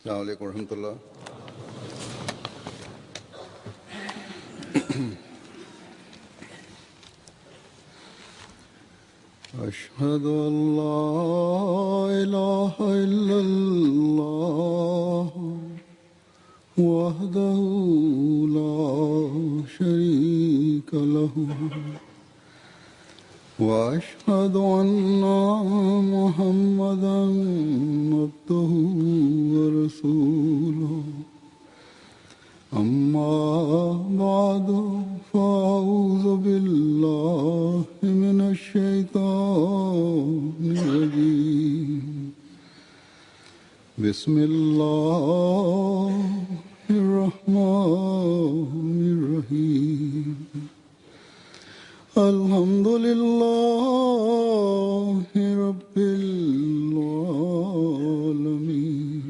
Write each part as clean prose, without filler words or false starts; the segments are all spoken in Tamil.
अस्सलामु अलैकुम रहमतुल्लाह। अशहदु अल्ला इलाहा इल्लल्लाह वहदहु ला शरीका लहु वअशहदु अन्ना मुहम्मदन अब्दुहु व रसूलुहु अम्मा बादु फ़अऊज़ु बिल्लाहि मिनश शैतानिर रजीम बिस्मिल्लाहिर रहमानिर रहीम अल्हम्दुलिल्लाहि रब्बिल आलमीन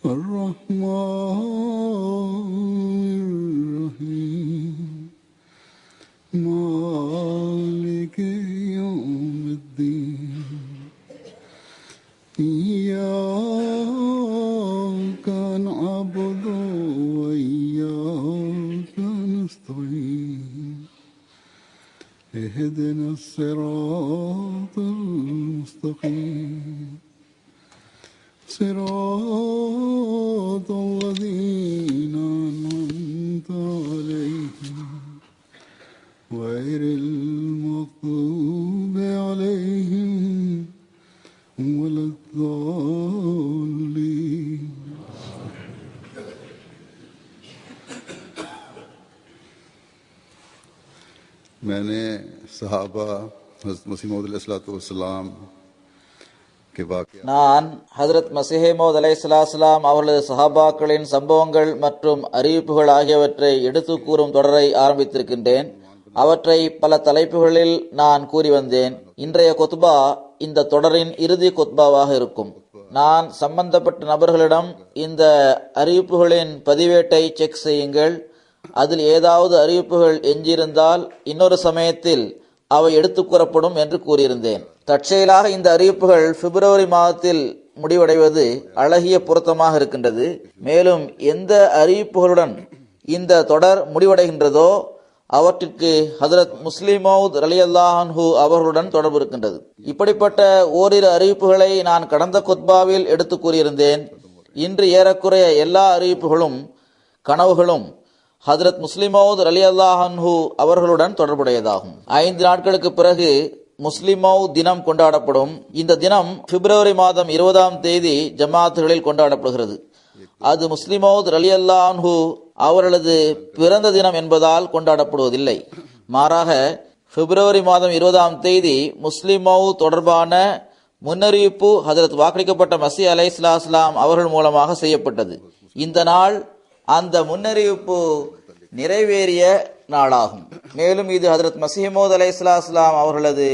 अर्रहमानिर रहीम मालिकि यौमिद्दीन इय्याका नअबुदु व इय्याका नस्तईन اهدنا الصراط المستقيم صراط الذين أنعمت عليهم غير المغضوب عليهم ولا الضالين. मैंने सहाबा हज़रत मसीह मौऊद अलैहिस्सलाम के वाक़या நான் ஹஜ்ரத் மஸீஹ் மவ்ஊத் அலைஹிஸ்ஸலாம் அவர்களது சஹாபாக்களின் சம்பவங்கள் மற்றும் அறிவிப்புகள் ஆகியவற்றை எடுத்து கூறும் தொடரை ஆரம்பித்திருக்கின்றேன். அவற்றை பல தலைப்புகளில் நான் கூறி வந்தேன். இன்றைய கொத்பா இந்த தொடரின் இறுதி கொத்பாவாக இருக்கும். நான் சம்பந்தப்பட்ட நபர்களிடம் இந்த அறிவிப்புகளின் பதிவேட்டை செக் செய்யுங்கள், அதில் ஏதாவது அறிவிப்புகள் எஞ்சியிருந்தால் இன்னொரு சமயத்தில் அவை எடுத்துக் கூறப்படும் என்று கூறியிருந்தேன். தற்செயலாக இந்த அறிவிப்புகள் பிப்ரவரி மாதத்தில் முடிவடைவது அழகிய பொருத்தமாக இருக்கின்றது. மேலும் எந்த அறிவிப்புகளுடன் இந்த தொடர் முடிவடைகின்றதோ அவற்றிற்கு ஹஜ்ரத் முஸ்லிம் மவ்ஊத் ரலியல்லாஹு அன்ஹு அவர்களுடன் தொடர்பு இருக்கின்றது. இப்படிப்பட்ட ஓரிரு அறிவிப்புகளை நான் கடந்த குத்பாவில் எடுத்து கூறியிருந்தேன். இன்று ஏறக்குறைய எல்லா அறிவிப்புகளும் கனவுகளும் ஹஜ்ரத் முஸ்லிம் மவ்ஊத் ரலியல்லாஹு அன்ஹு அவர்களுடன் தொடர்புடையதாகும். 5 நாட்களுக்கு பிறகு முஸ்லிம் மவ்ஊத் தினம் கொண்டாடப்படும். இந்த தினம் பிப்ரவரி மாதம் 20ஆம் தேதி ஜமாத்துகளில் கொண்டாடப்படுகிறது. அது முஸ்லிம் மவ்ஊத் ரலியல்லாஹு அன்ஹு அவர்களது பிறந்த தினம் என்பதால் கொண்டாடப்படுவதில்லை. மாறாக பிப்ரவரி மாதம் 20ஆம் தேதி முஸ்லிம் மவ்ஊத் தொடர்பான முன்னறிவிப்பு ஹஜ்ரத் வாக்களிக்கப்பட்ட மஸீஹ் அலைஹிஸ்ஸலாம் அவர்கள் மூலமாக செய்யப்பட்டது. இந்த நாள் அந்த முன்னறிவிப்பு நிறைவேறிய நாளாகும். மேலும் இது ஹஜ்ரத் மஸீஹ் மவ்ஊத் அலைஹிஸ்ஸலாம் அவர்களது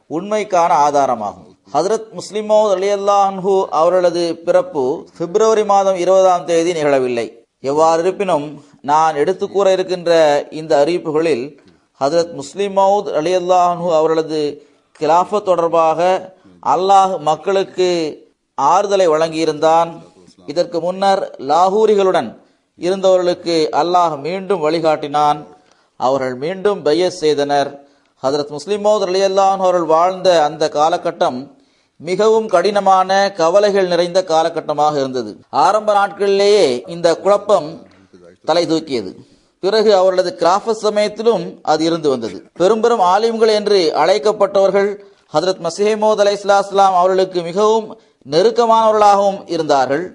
உண்மைக்கான ஆதாரமாகும். ஹஜ்ரத் முஸ்லிம் மவ்ஊத் ரலியல்லாஹு அன்ஹு அவர்களது பிறப்பு பிப்ரவரி மாதம் 20ஆம் தேதி நிகழவில்லை. எவ்வாறு இருப்பினும் நான் எடுத்து கூற இருக்கின்ற இந்த அறிவிப்புகளில் ஹஜ்ரத் முஸ்லிம் மவ்ஊத் ரலியல்லாஹு அன்ஹு அவர்களது கிலாஃபத் தொடர்பாக அல்லாஹ் மக்களுக்கு ஆறுதலை வழங்கியிருந்தான். இதற்கு முன்னர் லாகூரிகளுடன் இருந்தவர்களுக்கு அல்லாஹ் மீண்டும் வழிகாட்டினான். அவர்கள் மீண்டும் பையத் செய்தனர். ஹஜ்ரத் முஸ்லிம் மவ்ஊத் ரலியல்லாஹு அன்ஹு அவர்கள் வாழ்ந்த அந்த காலகட்டம் மிகவும் கடினமான கவலைகள் நிறைந்த காலகட்டமாக இருந்தது. ஆரம்ப நாட்களிலேயே இந்த குழப்பம் தலை தூக்கியது. பிறகு அவர்களது கிராஃபத் சமயத்திலும் அது இருந்து வந்தது. பெரும் ஆலிம்கள் என்று அழைக்கப்பட்டவர்கள் ஹஜ்ரத் மஸீஹ் மவ்ஊத் அலைஹிஸ்ஸலாம் அவர்களுக்கு மிகவும் நெருக்கமானவர்களாகவும் இருந்தார்கள்.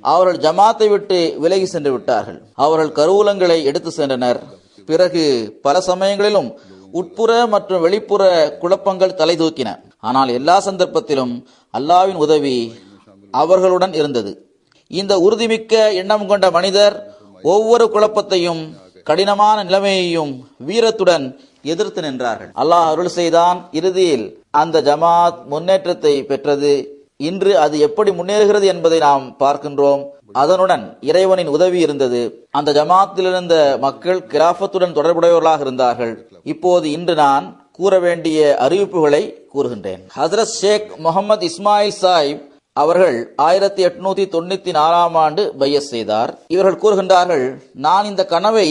அவர்கள் ஜமாத்தை விட்டு விலகி சென்று விட்டார்கள். அவர்கள் கருவூலங்களை எடுத்து சென்றனர். பிறகு பல சமயங்களிலும் உட்புற மற்றும் வெளிப்புற குழப்பங்கள் தலை தூக்கின. ஆனால் எல்லா சந்தர்ப்பத்திலும் அல்லாஹ்வின் உதவி அவர்களுடன் இருந்தது. இந்த உறுதிமிக்க எண்ணம் கொண்ட மனிதர் ஒவ்வொரு குழப்பத்தையும் கடினமான நிலைமையையும் வீரத்துடன் எதிர்த்து நின்றார்கள். அல்லாஹ் அருள் செய்தான். இறுதியில் அந்த ஜமாத் முன்னேற்றத்தை பெற்றது. இன்று அது எப்படி முன்னேறுகிறது என்பதை நாம் பார்க்கின்றோம். அதனுடன் இறைவனின் உதவி இருந்தது. அந்த ஜமாத்தில் இருந்த மக்கள் கிராஃபத்துடன் தொடர்புடையவர்களாக இருந்தார்கள். இப்போது இன்று நான் கூற வேண்டிய அறிவிப்புகளை கூறுகின்றேன். ஹஜ்ரத் ஷேக் முகமது இஸ்மாயில் சாஹிப் அவர்கள் 1894 ஆண்டு பையத் செய்தார். இவர்கள் கூறுகின்றார்கள், நான் இந்த கனவை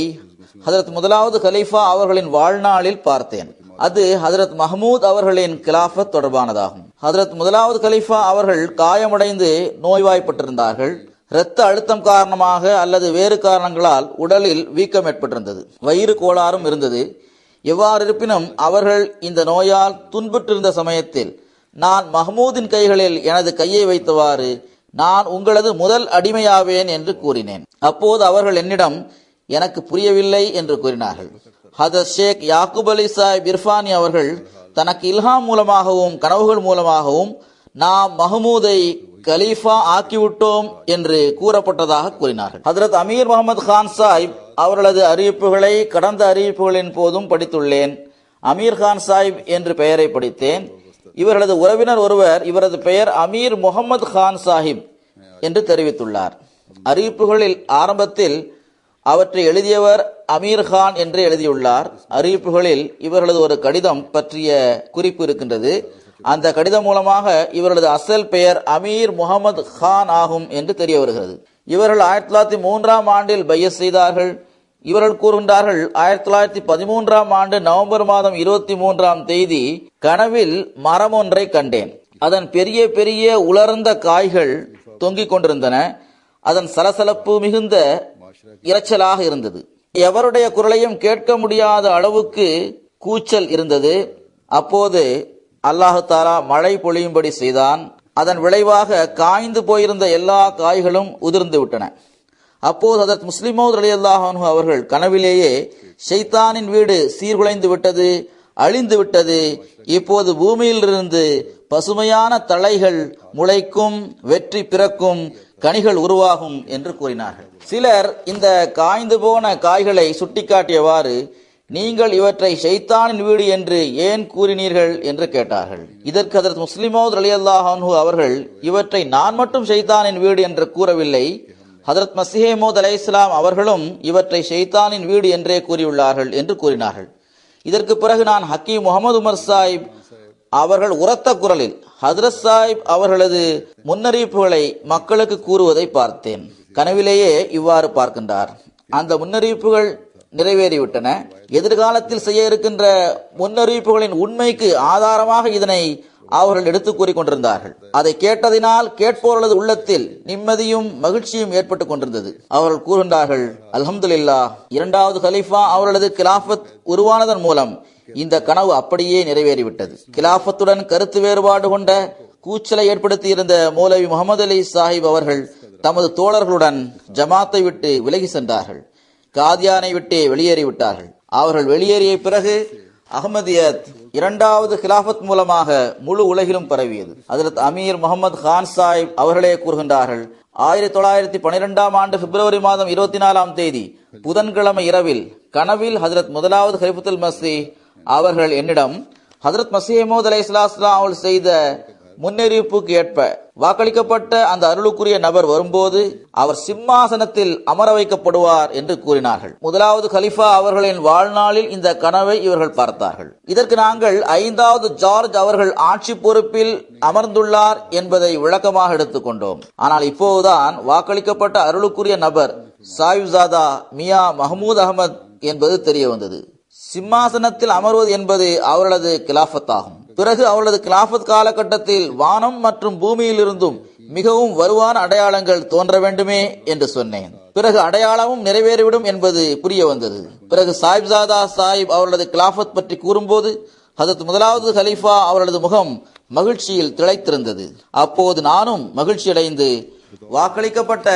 ஹஜரத் முதலாவது கலீஃபா அவர்களின் வாழ்நாளில் பார்த்தேன். அது ஹஜரத் மஹமூத் அவர்களின் கிலாஃபத் தொடர்பானதாகும். ஹஜரத் முதலாவது கலீஃபா அவர்கள் காயமடைந்து நோய்வாய்ப்பட்டிருந்தார்கள். இரத்த அழுத்தம் காரணமாக அல்லது வேறு காரணங்களால் உடலில் வீக்கம் ஏற்பட்டிருந்தது. வயிறு கோளாறும் இருந்தது. எவ்வாறு இருப்பினும் அவர்கள் இந்த நோயால் துன்புற்றிருந்த சமயத்தில் நான் மஹமூதின் கைகளில் எனது கையை வைத்தவாறு நான் உங்களது முதல் அடிமையாவேன் என்று கூறினேன். அப்போது அவர்கள் என்னிடம் எனக்கு புரியவில்லை என்று கூறினார்கள். ஹதரத் ஷேக் யாக்கூப் அலி சாஹிப் இர்ஃபானி அவர்கள் தனக்கு இல்ஹாம் மூலமாகவும் கனவுகள் மூலமாகவும் நாம் மஹமூதை கலீஃபா ஆக்கிவிட்டோம் என்று கூறப்பட்டதாக கூறினார்கள். ஹதரத் அமீர் முகமது கான் சாஹிப் அவர்களது அறிவிப்புகளை கடந்த அறிவிப்புகளின் போதும் படித்துள்ளேன். அமீர் கான் சாஹிப் என்று பெயரை படித்தேன். இவர்களது உறவினர் ஒருவர் இவரது பெயர் அமீர் முகமது கான் சாஹிப் என்று தெரிவித்துள்ளார். அறிவிப்புகளில் ஆரம்பத்தில் அவற்றை எழுதியவர் அமீர் கான் என்று எழுதியுள்ளார். அறிவிப்புகளில் இவர்களது ஒரு கடிதம் பற்றிய குறிப்பு இருக்கின்றது. அந்த கடிதம் மூலமாக இவர்களது அசல் பெயர் அமீர் முகமது கான் ஆகும் என்று தெரிய வருகிறது. இவர்கள் 1903 ஆண்டில் பையத் செய்தார்கள். இவர்கள் கூறுகின்றார்கள், 1913 ஆண்டு நவம்பர் மாதம் 23ஆம் தேதி கனவில் மரம் ஒன்றை கண்டேன். அதன் பெரிய பெரிய உலர்ந்த காய்கள் தொங்கிக் கொண்டிருந்தன. அதன் சலசலப்பு மிகுந்த இரைச்சலாக இருந்தது. எவருடைய குரலையும் கேட்க முடியாத அளவுக்கு கூச்சல் இருந்தது. அப்போது அல்லாஹு தாலா மழை பொழியும்படி செய்தான். அதன் விளைவாக காய்ந்து போயிருந்த எல்லா காய்களும் உதிர்ந்து விட்டன. அப்போது ஹதரத் முஸ்லிம் மவ்ஊத் ரலியல்லாஹு அன்ஹு அவர்கள் கனவிலேயே ஷைத்தானின் வீடு சீர்குலைந்து விட்டது, அழிந்து விட்டது, இப்போது பூமியிலிருந்து பசுமையான தழைகள் முளைக்கும், வெற்றி பிறக்கும், கனிகள் உருவாகும் என்று கூறினார்கள். சிலர் இந்த காய்ந்து போன காய்களை சுட்டிக்காட்டியவாறு, நீங்கள் இவற்றை ஷைத்தானின் வீடு என்று ஏன் கூறினீர்கள் என்று கேட்டார்கள். இதற்கு ஹதரத் முஸ்லிம் மவ்ஊத் ரலியல்லாஹு அன்ஹு அவர்கள், இவற்றை நான் மட்டும் ஷைத்தானின் வீடு என்று கூறவில்லை, ஹதரத் மஸீஹ் மவ்ஊத் அலைஹிஸ்ஸலாம் அவர்களும் இவற்றை ஷைத்தானின் வீடு என்றே கூறியுள்ளார்கள் என்று கூறினார்கள். இதற்கு பிறகு நான் ஹக்கீம் முகமது உமர் சாஹிப் அவர்கள் உரத்த குரலில் ஹதரத் சாஹிப் அவர்களது முன்னறிவிப்புகளை மக்களுக்கு கூறுவதை பார்த்தேன். கனவிலேயே இவ்வாறு பார்க்கின்றார். அந்த முன்னறிவிப்புகள் நிறைவேறிவிட்டன. எதிர்காலத்தில் செய்ய இருக்கின்ற முன்னறிவிப்புகளின் உண்மைக்கு ஆதாரமாக இதனை அவர்கள் எடுத்து கூறிக்கொண்டிருந்தார்கள். அதை கேட்டதினால் கேட்பவர்களது உள்ளத்தில் நிம்மதியும் மகிழ்ச்சியும் ஏற்பட்டுக் கொண்டிருந்தது. அவர்கள் கூறுகின்றார்கள், அல்ஹம்துலில்லாஹ், இரண்டாவது கலீஃபா அவர்களது கிலாஃபத் உருவானதன் மூலம் இந்த கனவு அப்படியே நிறைவேறிவிட்டது. கிலாஃபத்துடன் கருத்து வேறுபாடு கொண்ட கூச்சலை ஏற்படுத்தி இருந்த மௌலவி முகமது அலி சாஹிப் அவர்கள் தமது தோழர்களுடன் ஜமாத்தை விட்டு விலகி சென்றார்கள். காதியானை விட்டு வெளியேறிவிட்டார்கள். அவர்கள் வெளியேறிய பிறகு அஹ்மதியத் இரண்டாவது கிலாஃபத் மூலமாக முழு உலகிலும் பரவியது. ஹஜ்ரத் அமீர் முகமது கான் சாஹிப் அவர்களே கூறுகின்றார்கள், 1912 ஆண்டு பிப்ரவரி மாதம் 24ஆம் தேதி புதன்கிழமை இரவில் கனவில் ஹஜ்ரத் முதலாவது கலிஃபத்துல் மஸீஹ் அவர்கள் என்னிடம் ஹஜ்ரத் மஸீஹ் மவ்ஊத் அலைஹிஸ்ஸலாம் அவர்கள் செய்த முன்னறிவிப்புக்கு ஏற்ப வாக்களிக்கப்பட்ட அந்த அருளுக்குரிய நபர் வரும்போது அவர் சிம்மாசனத்தில் அமர வைக்கப்படுவார் என்று கூறினார்கள். முதலாவது கலிஃபா அவர்களின் வாழ்நாளில் இந்த கனவை இவர்கள் பார்த்தார்கள். இதற்கு நாங்கள் 5வது ஜார்ஜ் அவர்கள் ஆட்சி பொறுப்பில் அமர்ந்துள்ளார் என்பதை விளக்கமாக எடுத்துக்கொண்டோம். ஆனால் இப்போதுதான் வாக்களிக்கப்பட்ட அருளுக்குரிய நபர் சாஹிப்ஜாதா மியா மஹமூத் அகமது என்பது தெரிய வந்தது. சிம்மாசனத்தில் அமர்வது என்பது அவர்களது கிலாஃபத் ஆகும். பிறகு அவர்களது கிலாஃபத் காலகட்டத்தில் வானம் மற்றும் பூமியில் இருந்தும் மிகவும் வலுவான அடையாளங்கள் தோன்ற வேண்டுமே என்று சொன்னேன். பிறகு அடையாளமும் நிறைவேறிவிடும் என்பது புரிய வந்தது. பிறகு சாஹிப்ஜாதா சாஹிப் அவர்களது கிலாஃபத் பற்றி கூறும்போது ஹஜரத் முதலாவது கலீஃபா அவர்களது முகம் மகிழ்ச்சியில் திளைத்திருந்தது. அப்போது நானும் மகிழ்ச்சியடைந்து வாக்களிக்கப்பட்ட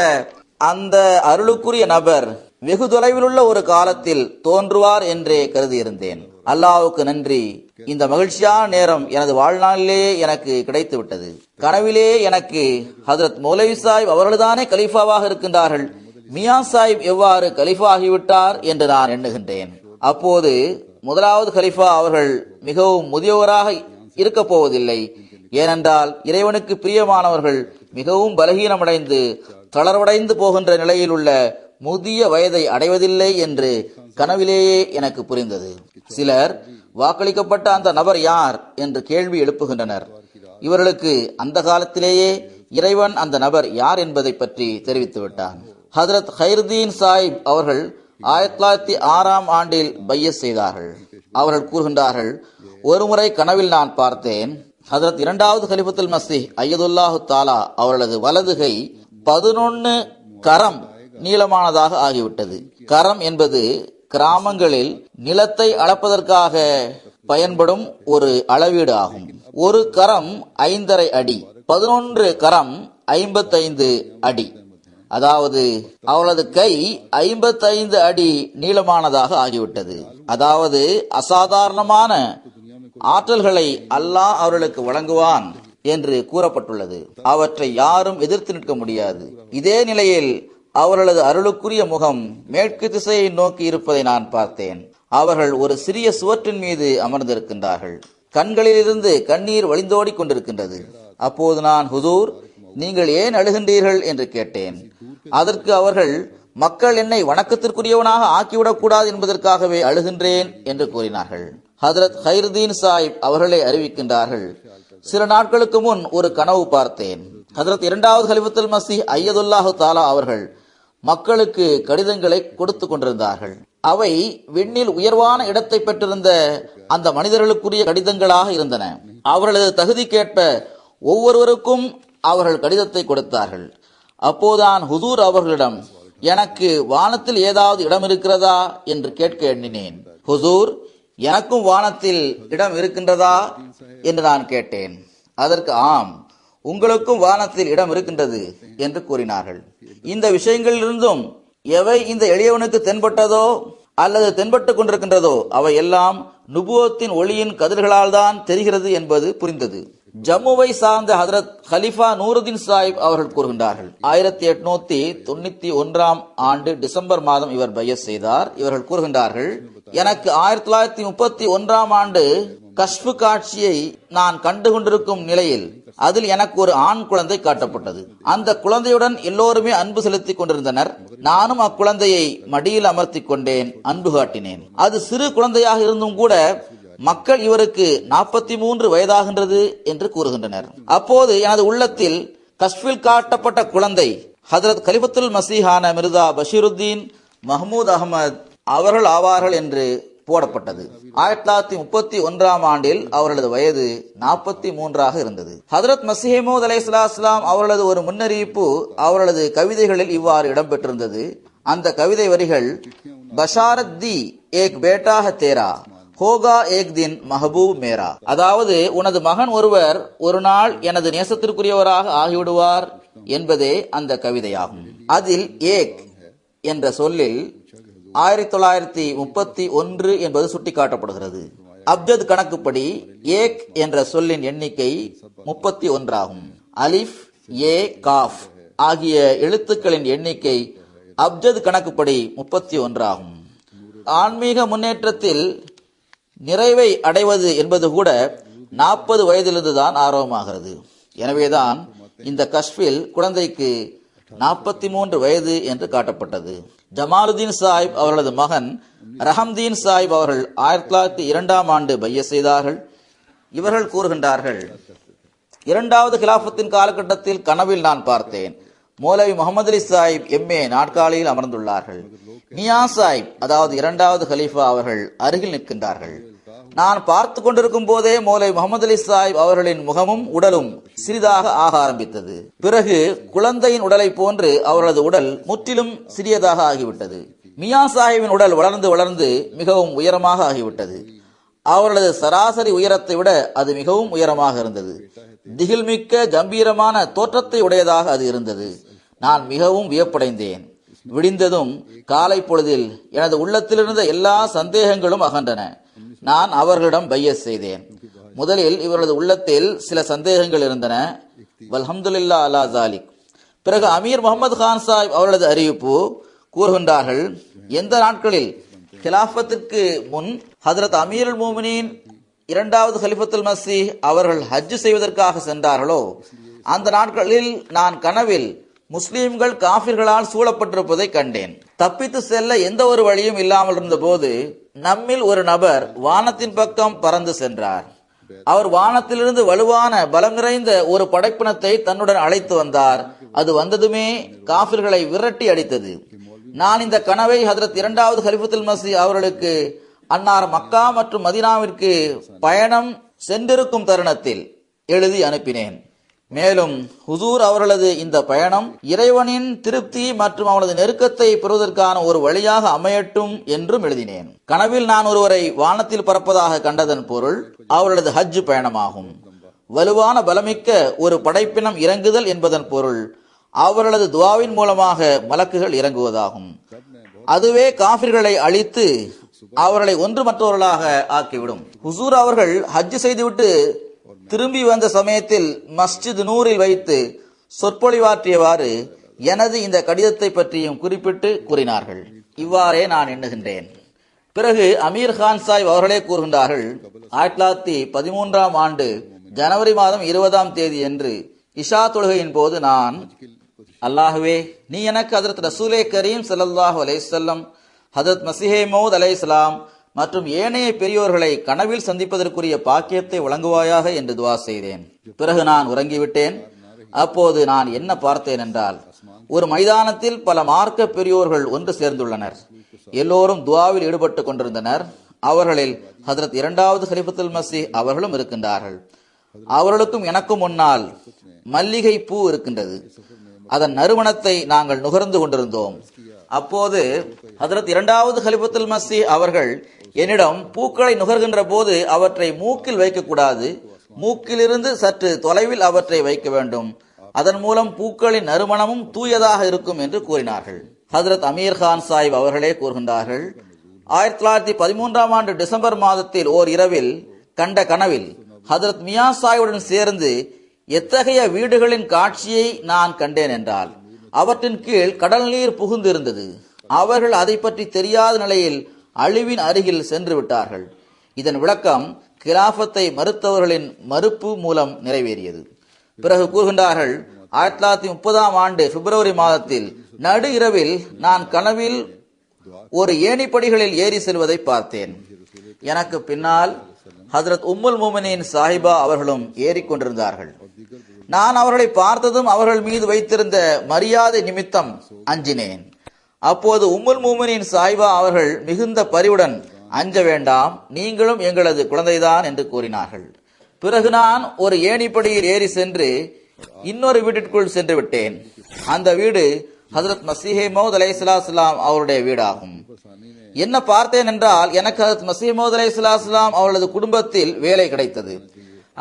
அந்த அருளுக்குரிய நபர் வெகு தொலைவில் உள்ள ஒரு காலத்தில் தோன்றுவார் என்றே கருதியிருந்தேன். அல்லாஹ்வுக்கு நன்றி, இந்த மகிழ்ச்சியான நேரம் எனது வாழ்நாளிலேயே எனக்கு கிடைத்து விட்டது. கனவிலே எனக்கு ஹஜ்ரத் மௌலவி சாஹிப் அவர்கள்தானே கலீஃபாவாக இருக்கின்றார்கள், மியா சாஹிப் எவ்வாறு கலீஃபா ஆகிவிட்டார் என்று நான் எண்ணுகின்றேன். அப்போது முதலாவது கலீஃபா அவர்கள் மிகவும் முதியவராக இருக்க போவதில்லை. ஏனென்றால் இறைவனுக்கு பிரியமானவர்கள் மிகவும் பலகீனமடைந்து தளர்வடைந்து போகின்ற நிலையில் உள்ள முதிய வயதை அடைவதில்லை என்று கனவிலேயே எனக்கு புரிந்தது. சிலர் வாக்களிக்கப்பட்ட அந்த நபர் யார் என்று கேள்வி எழுப்புகின்றனர். இவர்களுக்கு அந்த காலத்திலேயே இறைவன் அந்த நபர் யார் என்பதை பற்றி தெரிவித்து விட்டான். ஹதரத் ஹைருதீன் சாஹிப் அவர்கள் 1906ஆம் ஆண்டில் பையத் செய்தார்கள். அவர்கள் கூறுகின்றார்கள், ஒருமுறை கனவில் நான் பார்த்தேன், ஹதரத் இரண்டாவது கலிஃபத்துல் மஸீஹ் அய்யதுல்லாஹு தாலா அவர்களது வலதுகை 11 கரம் நீளமானதாக ஆகிவிட்டது. கரம் என்பது கிராமங்களில் நிலத்தை அளப்பதற்காக பயன்படும் ஒரு அளவீடு ஆகும். ஒரு கரம் 5½ அடி, 11 கரம் 55 அடி. அதாவது அவளது கை 55 அடி நீளமானதாக ஆகிவிட்டது. அதாவது அசாதாரணமான ஆற்றல்களை அல்லாஹ் அவர்களுக்கு வழங்குவான் என்று கூறப்பட்டுள்ளது. அவற்றை யாரும் எதிர்த்து நிற்க முடியாது. இதே நிலையில் அவர்களது அருளுக்குரிய முகம் மேற்கு திசையை நோக்கி இருப்பதை நான் பார்த்தேன். அவர்கள் ஒரு சிறிய சுவற்றின் மீது அமர்ந்திருக்கின்றார்கள். கண்களிலிருந்து கண்ணீர் வழிந்தோடி கொண்டிருக்கின்றது. அப்போது நான், ஹுசூர், நீங்கள் ஏன் அழுகின்றீர்கள் என்று கேட்டேன். அதற்கு அவர்கள், மக்கள் என்னை வணக்கத்திற்குரியவனாக ஆக்கிவிடக் கூடாது என்பதற்காகவே அழுகின்றேன் என்று கூறினார்கள். ஹதரத் ஹைருதீன் சாஹிப் அவர்களே அறிவிக்கின்றார்கள், சில நாட்களுக்கு முன் ஒரு கனவு பார்த்தேன். ஹதரத் இரண்டாவது கலிஃபத்துல் மஸீஹ் அய்யதுல்லாஹு தாலா அவர்கள் மக்களுக்கு கடிதங்களை கொடுத்து கொண்டிருந்தார்கள். அவை விண்ணில் உயர்வான இடத்தை பெற்றிருந்த அந்த மனிதர்களுக்குரிய கடிதங்களாக இருந்தன. அவர்களது தகுதிக்கேற்ப ஒவ்வொருவருக்கும் அவர்கள் கடிதத்தை கொடுத்தார்கள். அப்போதான் ஹுசூர் அவர்களிடம், எனக்கு வானத்தில் ஏதாவது இடம் இருக்கிறதா என்று கேட்க எண்ணினேன். ஹுசூர், எனக்கும் வானத்தில் இடம் இருக்கின்றதா என்று நான் கேட்டேன். அதற்கு, ஆம், உங்களுக்கும் வானத்தில் இடம் இருக்கின்றது என்று கூறினார்கள். இந்த விஷயங்களிலிருந்தும் எவை இந்த எளியவனுக்கு தென்பட்டதோ அல்லது தென்பட்டுக் கொண்டிருக்கின்றதோ அவை எல்லாம் நுபுவத்தின் ஒளியின் கதிர்களால் தான் தெரிகிறது என்பது புரிந்தது. ஜம்முவை சார்ந்த ஹதரத் ஹலிஃபா நூருதீன் சாஹிப் அவர்கள் கூறுகின்றார்கள், 1891ஆம் ஆண்டு டிசம்பர் மாதம் இவர் பையத் செய்தார். இவர்கள் கூறுகின்றார்கள், எனக்கு 1931ஆம் ஆண்டு கஷ்ஃபு காட்சியை நான் கண்டு கொண்டிருக்கும் நிலையில் அதில் எனக்கு ஒரு ஆண் குழந்தை காட்டப்பட்டது. அந்த குழந்தையுடன் எல்லோருமே அன்பு செலுத்திக் கொண்டிருந்தனர். நானும் அக்குழந்தையை மடியில் அமர்த்திக் கொண்டேன், அன்பு காட்டினேன். அது சிறு குழந்தையாக இருந்தும் கூட மக்கள் இவருக்கு 43 வயதாகின்றது என்று கூறுகின்றனர். அப்போது எனது உள்ளத்தில் கஷ்ஃபில் காட்டப்பட்ட குழந்தை ஹதரத் கலிஃபத்துல் மஸீஹான மிர்சா பஷீருத்தீன் மஹ்மூத் அஹமத் அவர்கள் ஆவார்கள் என்று போடப்பட்டது. 1931ஆம் ஆண்டில் அவர்களது வயது 43ஆக இருந்தது. ஹதரத் மஸீஹ் மவ்ஊத் அலைஹிஸ்ஸலாம் அவர்களது ஒரு முன்னறிவிப்பு அவர்களது கவிதைகளில் இவ்வாறு இடம்பெற்றிருந்தது. அந்த கவிதை வரிகள், பஷாரத் தி ஏக் பேட்டா ஹை தேரா, ஹோகா ஏக் தின் மஹபூப் மேரா. அதாவது, உனது மகன் ஒருவர் ஒரு நாள் எனது நேசத்திற்குரியவராக ஆகிவிடுவார் என்பதே அந்த கவிதையாகும். அதில் ஏக் என்ற சொல்லில் 1931 என்பது சுட்டிக்காட்டப்படுகிறது. அப்ஜத் கணக்குப்படி ஏக் என்ற சொல்லின் எண்ணிக்கை 31 ஆகும். அலிஃப், ஏ, காஃப் ஆகிய எழுத்துக்களின் எண்ணிக்கை அப்ஜத் கணக்குப்படி 31 ஆகும். ஆன்மீக முன்னேற்றத்தில் நிறைவை அடைவது என்பது கூட 40 வயதிலிருந்து தான் ஆரம்பமாகிறது. எனவேதான் இந்த கஷ்ஃபில் குழந்தைக்கு 43 வயது என்று காட்டப்பட்டது. ஜமாலுதீன் சாஹிப் அவர்களது மகன் ரஹம்தீன் சாஹிப் அவர்கள் 1902ஆம் ஆண்டு பையத் செய்தார்கள். இவர்கள் கூறுகின்றார்கள், இரண்டாவது கிலாபத்தின் காலகட்டத்தில் கனவில் நான் பார்த்தேன். மௌலவி முகமது அலி சாஹிப் எம்ஏ நாட்காலியில் அமர்ந்துள்ளார்கள். மியா சாஹிப், அதாவது இரண்டாவது கலீஃபா அவர்கள் அருகில் நிற்கின்றார்கள். நான் பார்த்து கொண்டிருக்கும் போதே மௌலவி முகமது அலி சாஹிப் அவர்களின் முகமும் உடலும் சிறிதாக ஆக ஆரம்பித்தது. பிறகு குழந்தையின் உடலை போன்று அவரது உடல் முற்றிலும் சிறியதாக ஆகிவிட்டது. மியா சாஹிபின் உடல் வளர்ந்து வளர்ந்து மிகவும் உயரமாக ஆகிவிட்டது. அவர்களது சராசரி உயரத்தை விட அது மிகவும் உயரமாக இருந்தது. திகில்மிக்க கம்பீரமான தோற்றத்தை உடையதாக அது இருந்தது. நான் மிகவும் வியப்படைந்தேன். விடிந்ததும் காலை பொழுதில் எனது உள்ளத்தில் இருந்த எல்லா சந்தேகங்களும் அகன்றன. நான் அவர்களிடம் பையத் செய்தேன். முதலில் இவரது உள்ளத்தில் சில சந்தேகங்கள் இருந்தன. வல்ஹம்துலில்லாஹ் அலா ஜாலிக். பிறகு அமீர் முகமது கான் சாஹிப் அவர்களது அறிவிப்பு கூறுகின்றார்கள், எந்த நாட்களில் கிலாஃபத்திற்கு முன் ஹதரத் அமீருல் மோமினின் இரண்டாவது கலிஃபத்துல் மஸீஹ் அவர்கள் ஹஜ் செய்வதற்காக சென்றார்களோ அந்த நாட்களில் நான் கனவில் முஸ்லிம்கள் காஃபிர்களால் சூழப்பட்டிருப்பதை கண்டேன். தப்பித்து செல்ல எந்த ஒரு வழியும் இல்லாமல் இருந்த போது நம்மில் ஒரு நபர் வானத்தின் பக்கம் பறந்து சென்றார். அவர் வானத்திலிருந்து வலுவான பலம் நிறைந்த ஒரு படைப்பினத்தை தன்னுடன் அழைத்து வந்தார். அது வந்ததுமே காஃபிர்களை விரட்டி அடித்தது. நான் இந்த கனவை ஹஜ்ரத் இரண்டாவது கலிஃபத்துல் மஸீஹ் அவர்களுக்கு அன்னார் மக்கா மற்றும் மதீனாவிற்கு பயணம் சென்றிருக்கும் தருணத்தில் எழுதி அனுப்பினேன். மேலும் ஹுசூர் அவர்களது இந்த பயணம் இறைவனின் திருப்தி மற்றும் அவனது நெருக்கத்தை பெறுவதற்கான ஒரு வழியாக அமையட்டும் என்றும் எழுதினேன். கனவில் நான் ஒருவரை வானத்தில் பறப்பதாக கண்டதன் பொருள் அவர்களது ஹஜ் பயணமாகும். வலுவான பலமிக்க ஒரு படைப்பினம் இறங்குதல் என்பதன் பொருள் அவர்களது துவாவின் மூலமாக மலக்குகள் இறங்குவதாகும். அதுவே காஃபிர்களை அழித்து அவர்களை ஒன்றுமற்றவர்களாக ஆக்கிவிடும். ஹுசூர் அவர்கள் ஹஜ் செய்துவிட்டு திரும்பி வந்த சமயத்தில் மஸ்ஜித் நூரில் வைத்து சொற்பொழிவாற்றியவாறு எனது இந்த கடிதத்தை பற்றியும் குறிப்பிட்டு கூறினார்கள். இவ்வாறே நான் எண்ணுகின்றேன். பிறகு அமீர் கான் சாஹிப் அவர்களே கூறுகின்றார்கள், 1913ஆம் ஆண்டு ஜனவரி மாதம் 20ஆம் தேதி அன்று இஷா தொழுகையின் போது நான், அல்லாஹுவே, நீ எனக்கு ஹஜ்ரத் ரசூலே கரீம் ஸல்லல்லாஹு அலைஹி வஸல்லம், ஹஜ்ரத் மஸீஹே மவ்ஊத் அலைஹிஸ்ஸலாம் மற்றும் ஏனைய பெரியோர்களை கனவில் சந்திப்பதற்குரிய பாக்கியத்தை வழங்குவாயாக என்று துவா செய்தேன். பிறகு நான் உறங்கிவிட்டேன். அப்போது நான் என்ன பார்த்தேன் என்றால், ஒரு மைதானத்தில் பல மார்க்க பெரியோர்கள் ஒன்று சேர்ந்துள்ளனர். எல்லோரும் துவாவில் ஈடுபட்டு கொண்டிருந்தனர். அவர்களில் ஹஜ்ரத் இரண்டாவது கலிஃபத்துல் மஸீஹ் அவர்களும் இருக்கின்றார்கள். அவர்களுக்கும் எனக்கும் முன்னால் மல்லிகை பூ இருக்கின்றது. அதன் நறுமணத்தை நாங்கள் நுகர்ந்து கொண்டிருந்தோம். அப்போது ஹஜ்ரத் இரண்டாவது கலிஃபத்துல் மஸீஹ் அவர்கள் என்னிடம், பூக்களை நுகர்கின்ற போது அவற்றை மூக்கில் வைக்கக்கூடாது, மூக்கிலிருந்து சற்று தொலைவில் அவற்றை வைக்க வேண்டும், அதன் மூலம் பூக்களின் நறுமணமும் தூயதாக இருக்கும் என்று கூறினார்கள். ஹஜ்ரத் அமீர் கான் சாஹிப் அவர்களே கூறுகின்றார்கள், 1913ஆம் ஆண்டு டிசம்பர் மாதத்தில் ஓர் இரவில் கண்ட கனவில் ஹஜ்ரத் மியா சாஹிபுடன் சேர்ந்து எத்தகைய வீடுகளின் காட்சியை நான் கண்டேன் என்றால், அவற்றின் கீழ் கடல் நீர் புகுந்து இருந்தது. அவர்கள் அதை பற்றி தெரியாத நிலையில் அழிவின் அருகில் சென்று விட்டார்கள். இதன் விளக்கம் கிலாஃபத்தை மறுத்தவர்களின் மறுப்பு மூலம் நிறைவேறியது. பிறகு கூறுகின்றார்கள், 1930ஆம் ஆண்டு பிப்ரவரி மாதத்தில் நடு இரவில் நான் கனவில் ஒரு ஏணிப்படிகளில் ஏறி செல்வதை பார்த்தேன். எனக்கு பின்னால் ஹஜ்ரத் உம்முல் மோமினின் சாஹிபா அவர்களும் ஏறிக்கொண்டிருந்தார்கள். நான் அவர்களை பார்த்ததும் அவர்கள் மீது வைத்திருந்த மரியாதை நிமித்தம் அஞ்சினேன். அப்போது உம்முல் மோமினின் சாஹிபா அவர்கள் மிகுந்த பரிவுடன், அஞ்ச வேண்டாம், நீங்களும் எங்களது குழந்தைதான் என்று கூறினார்கள். பிறகு நான் ஒரு ஏணிப்படியில் ஏறி சென்று இன்னொரு வீட்டிற்குள் சென்று விட்டேன். அந்த வீடு ஹஜ்ரத் மஸீஹே மவ்ஊத் அலைஹிஸ்ஸலாம் அவருடைய வீடாகும். என்ன பார்த்தேன் என்றால், எனக்கு ஹஜ்ரத் மஸீஹ் மவ்ஊத் அலைஹிஸ்ஸலாம் அவர்களது குடும்பத்தில் வேலை கிடைத்தது.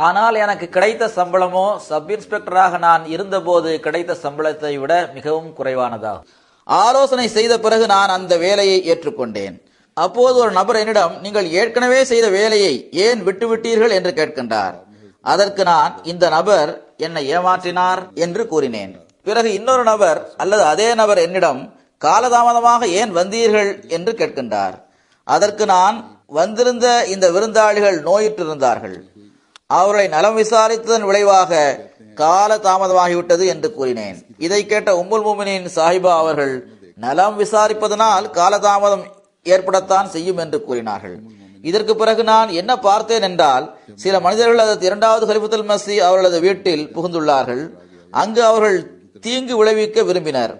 ஆனால் எனக்கு கிடைத்த சம்பளமோ சப் இன்ஸ்பெக்டராக நான் இருந்தபோது கிடைத்த சம்பளத்தை விட மிகவும் குறைவானதாகும். ஆலோசனை செய்த பிறகு நான் அந்த வேலையை ஏற்றுக்கொண்டேன். அப்போது ஒரு நபர் என்னிடம், நீங்கள் ஏற்கனவே செய்த வேலையை ஏன் விட்டுவிட்டீர்கள் என்று கேட்கின்றார். அதற்கு நான், இந்த நபர் என்னை ஏமாற்றினார் என்று கூறினேன். பிறகு இன்னொரு நபர் அல்லது அதே நபர் என்னிடம், காலதாமதமாக ஏன் வந்தீர்கள் என்று கேட்கின்றார். அதற்கு நான், வந்திருந்த இந்த விருந்தாளிகள் நோயுற்றிருந்தார்கள், அவர்களை நலம் விசாரித்ததன் விளைவாக கால தாமதமாகிவிட்டது என்று கூறினேன். இதை கேட்ட உம்முல் மோமினின் சாஹிபா அவர்கள், நலம் விசாரிப்பதனால் காலதாமதம் ஏற்படத்தான் செய்யும் என்று கூறினார்கள். இதற்கு பிறகு நான் என்ன பார்த்தேன் என்றால், சில மனிதர்கள் அதற்கு இரண்டாவது கலிஃபத்துல் மஸீஹ் அவர்களது வீட்டில் புகுந்துள்ளார்கள். அங்கு அவர்கள் தீங்கு விளைவிக்க விரும்பினர்.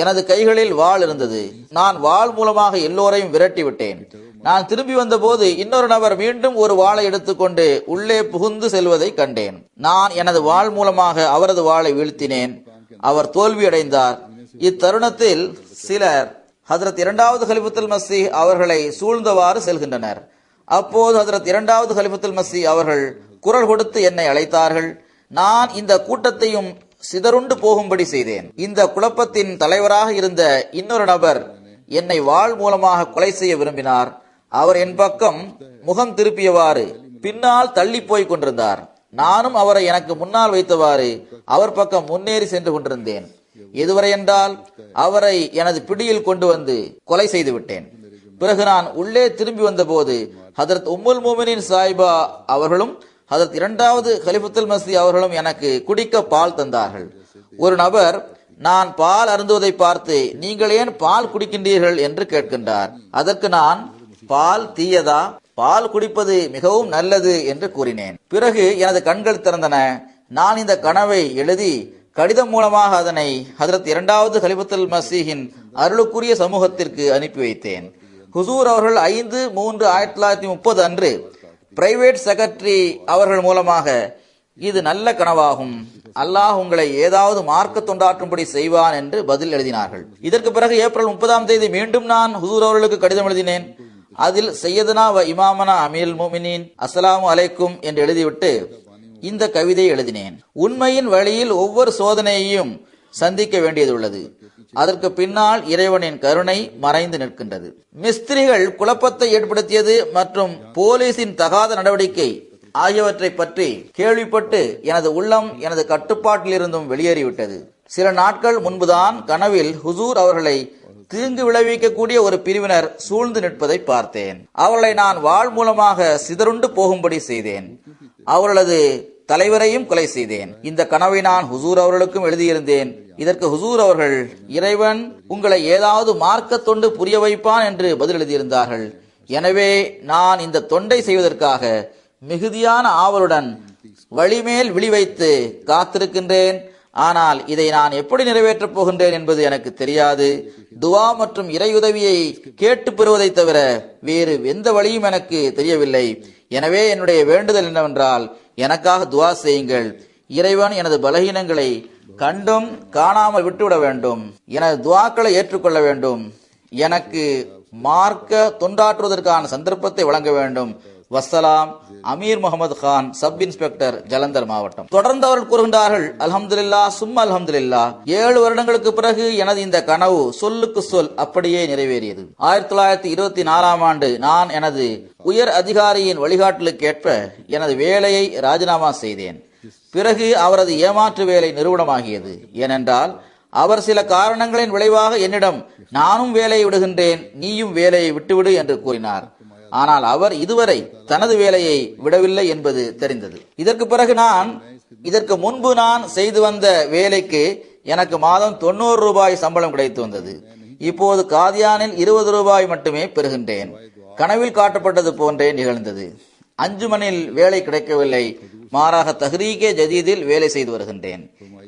எனது கைகளில் வாள் இருந்தது. நான் வாள் மூலமாக எல்லோரையும் விரட்டி விட்டேன். நான் திரும்பி வந்த போது இன்னொரு நபர் மீண்டும் ஒரு வாளை எடுத்துக்கொண்டு உள்ளே புகுந்து செல்வதை கண்டேன். நான் எனது வாள் மூலமாக அவரது வாளை வீழ்த்தினேன். அவர் தோல்வியடைந்தார். இத்தருணத்தில் சிலர் ஹஜ்ரத் இரண்டாவது கலிஃபத்துல் மஸீஹ் அவர்களை சூழ்ந்தவாறு செல்கின்றனர். அப்போது ஹஜ்ரத் இரண்டாவது கலிஃபத்துல் மஸீஹ் அவர்கள் குரல் கொடுத்து என்னை அழைத்தார்கள். நான் இந்த கூட்டத்தையும் சிதறுண்டு போகும்படி செய்தேன். இந்த குழப்பத்தின் தலைவராக இருந்த இன்னொரு நபர் என்னை வாள் மூலமாக கொலை செய்ய விரும்பினார். அவர் என் பக்கம் முகம் திருப்பியவாறு பின்னால் தள்ளி போய் கொண்டிருந்தார். நானும் அவரை எனக்கு முன்னால் வைத்தவாறு அவர் பக்கம் முன்னேறி சென்று கொண்டிருந்தேன். எதுவரை என்றால், அவரை எனது பிடியில் கொண்டு வந்து கொலை செய்து விட்டேன். பிறகு நான் உள்ளே திரும்பி வந்த போது ஹஜ்ரத் உம்முல் மோமினின் சாஹிபா அவர்களும் ஹஜ்ரத் இரண்டாவது கலிஃபத்துல் மஸீஹ் அவர்களும் எனக்கு குடிக்க பால் தந்தார்கள். ஒரு நபர் நான் பால் அருந்துவதை பார்த்து, நீங்கள் ஏன் பால் குடிக்கின்றீர்கள் என்று கேட்கின்றார். அதற்கு நான், பால் தீயதா, பால் குடிப்பது மிகவும் நல்லது என்று கூறினேன். பிறகு எனது கண்கள் திறந்தன. நான் இந்த கனவை எழுதி கடிதம் மூலமாக அதனை ஹஜ்ரத் இரண்டாவது கலிஃபத்துல் மசீஹின் அருளுக்குரிய சமூகத்திற்கு அனுப்பி வைத்தேன். ஹுசூர் அவர்கள் 5/3/1930 அன்று பிரைவேட் செக்ரட்டரி அவர்கள் மூலமாக இது நல்ல கனவாகும், அல்லாஹ் உங்களை ஏதாவது மார்க்க தொண்டாற்றும்படி செய்வான் என்று பதில் எழுதினார்கள். இதற்கு பிறகு ஏப்ரல் 30 மீண்டும் நான் ஹுசூர் அவர்களுக்கு கடிதம் எழுதினேன். அதில் சையதுனா வ இமாமனா அமீருல் முஃமினீன் அஸ்ஸலாமு அலைக்கும் என்று எழுதிவிட்டு இந்த கவிதை எழுதினேன். உண்மையின் வழியில் ஒவ்வொரு சோதனையையும் சந்திக்க வேண்டியதுள்ளது. அதற்கு பின்னால் இறைவனின் கருணை மறைந்து நிற்கின்றது. மிஸ்திரிகள் குழப்பத்தை ஏற்படுத்தியது மற்றும் போலீசின் தகாத நடவடிக்கை ஆகியவற்றை பற்றி கேள்விப்பட்டு எனது உள்ளம் எனது கட்டுப்பாட்டில் இருந்தும் வெளியேறிவிட்டது. சில நாட்கள் முன்புதான் கனவில் ஹுசூர் அவர்களை தீங்கு விளைவிக்கக்கூடிய ஒரு பிரிவினர் சூழ்ந்து நிற்பதை பார்த்தேன். அவர்களை நான் வாள் மூலமாக சிதறுண்டு போகும்படி செய்தேன். அவர்களது தலைவரையும் கொலை செய்தேன். இந்த கனவை நான் ஹுசூர் அவர்களுக்கும் எழுதியிருந்தேன். இதற்கு ஹுசூர் அவர்கள், இறைவன் உங்களை ஏதாவது மார்க்க தொண்டு புரிய வைப்பான் என்று பதில் எழுதியிருந்தார்கள். எனவே நான் இந்த தொண்டை செய்வதற்காக மிகுதியான ஆவலுடன் வழிமேல் விழி வைத்து காத்திருக்கின்றேன். ஆனால் இதை நான் எப்படி நிறைவேற்றப் போகின்றேன் என்பது எனக்கு தெரியாது. துவா மற்றும் இறையுதவியை கேட்டு பெறுவதை தவிர வேறு எந்த வழியும் எனக்கு தெரியவில்லை. எனவே என்னுடைய வேண்டுதல் என்னவென்றால், எனக்காக துவா செய்யுங்கள். இறைவன் எனது பலகீனங்களை கண்டும் காணாமல் விட்டுவிட வேண்டும். எனது துவாக்களை ஏற்றுக்கொள்ள வேண்டும். எனக்கு மார்க்க தொண்டாற்றுவதற்கான சந்தர்ப்பத்தை வழங்க வேண்டும். வஸ்ஸலாம், அமீர் முகமது கான், சப் இன்ஸ்பெக்டர், ஜலந்தர் மாவட்டம். தொடர்ந்து அவர்கள் கூறுகின்றார்கள், அல்ஹம்துலில்லாஹ் சும்மா அல்ஹம்துலில்லாஹ். 7 வருடங்களுக்கு பிறகு எனது இந்த கனவு சொல்லுக்கு சொல் அப்படியே நிறைவேறியது. 1924 ஆண்டு நான் எனது உயர் அதிகாரியின் வழிகாட்டலுக்கேற்ப எனது வேலையை ராஜினாமா செய்தேன். பிறகு அவரது ஏமாற்று வேலை நிறுவனமாகியது. ஏனென்றால் அவர் சில காரணங்களின் விளைவாக என்னிடம் நானும் வேலையை விடுகின்றேன், நீயும் வேலையை விட்டுவிடு என்று கூறினார். ஆனால் அவர் இதுவரை தனது வேலையை விடவில்லை என்பது தெரிந்தது. இதற்கு முன்பு நான் செய்து வந்த வேலைக்கு எனக்கு மாதம் 90 ரூபாய் சம்பளம் கிடைத்து வந்தது. இப்போது காதியானில் 20 ரூபாய் மட்டுமே பெறுகின்றேன். கனவில் காட்டப்பட்டது போன்றே நிகழ்ந்தது. அஞ்சுமனில் வேலை கிடைக்கவில்லை, மாறாக தஹ்ரீகே ஜதீதில் வேலை செய்து வருகின்றேன்.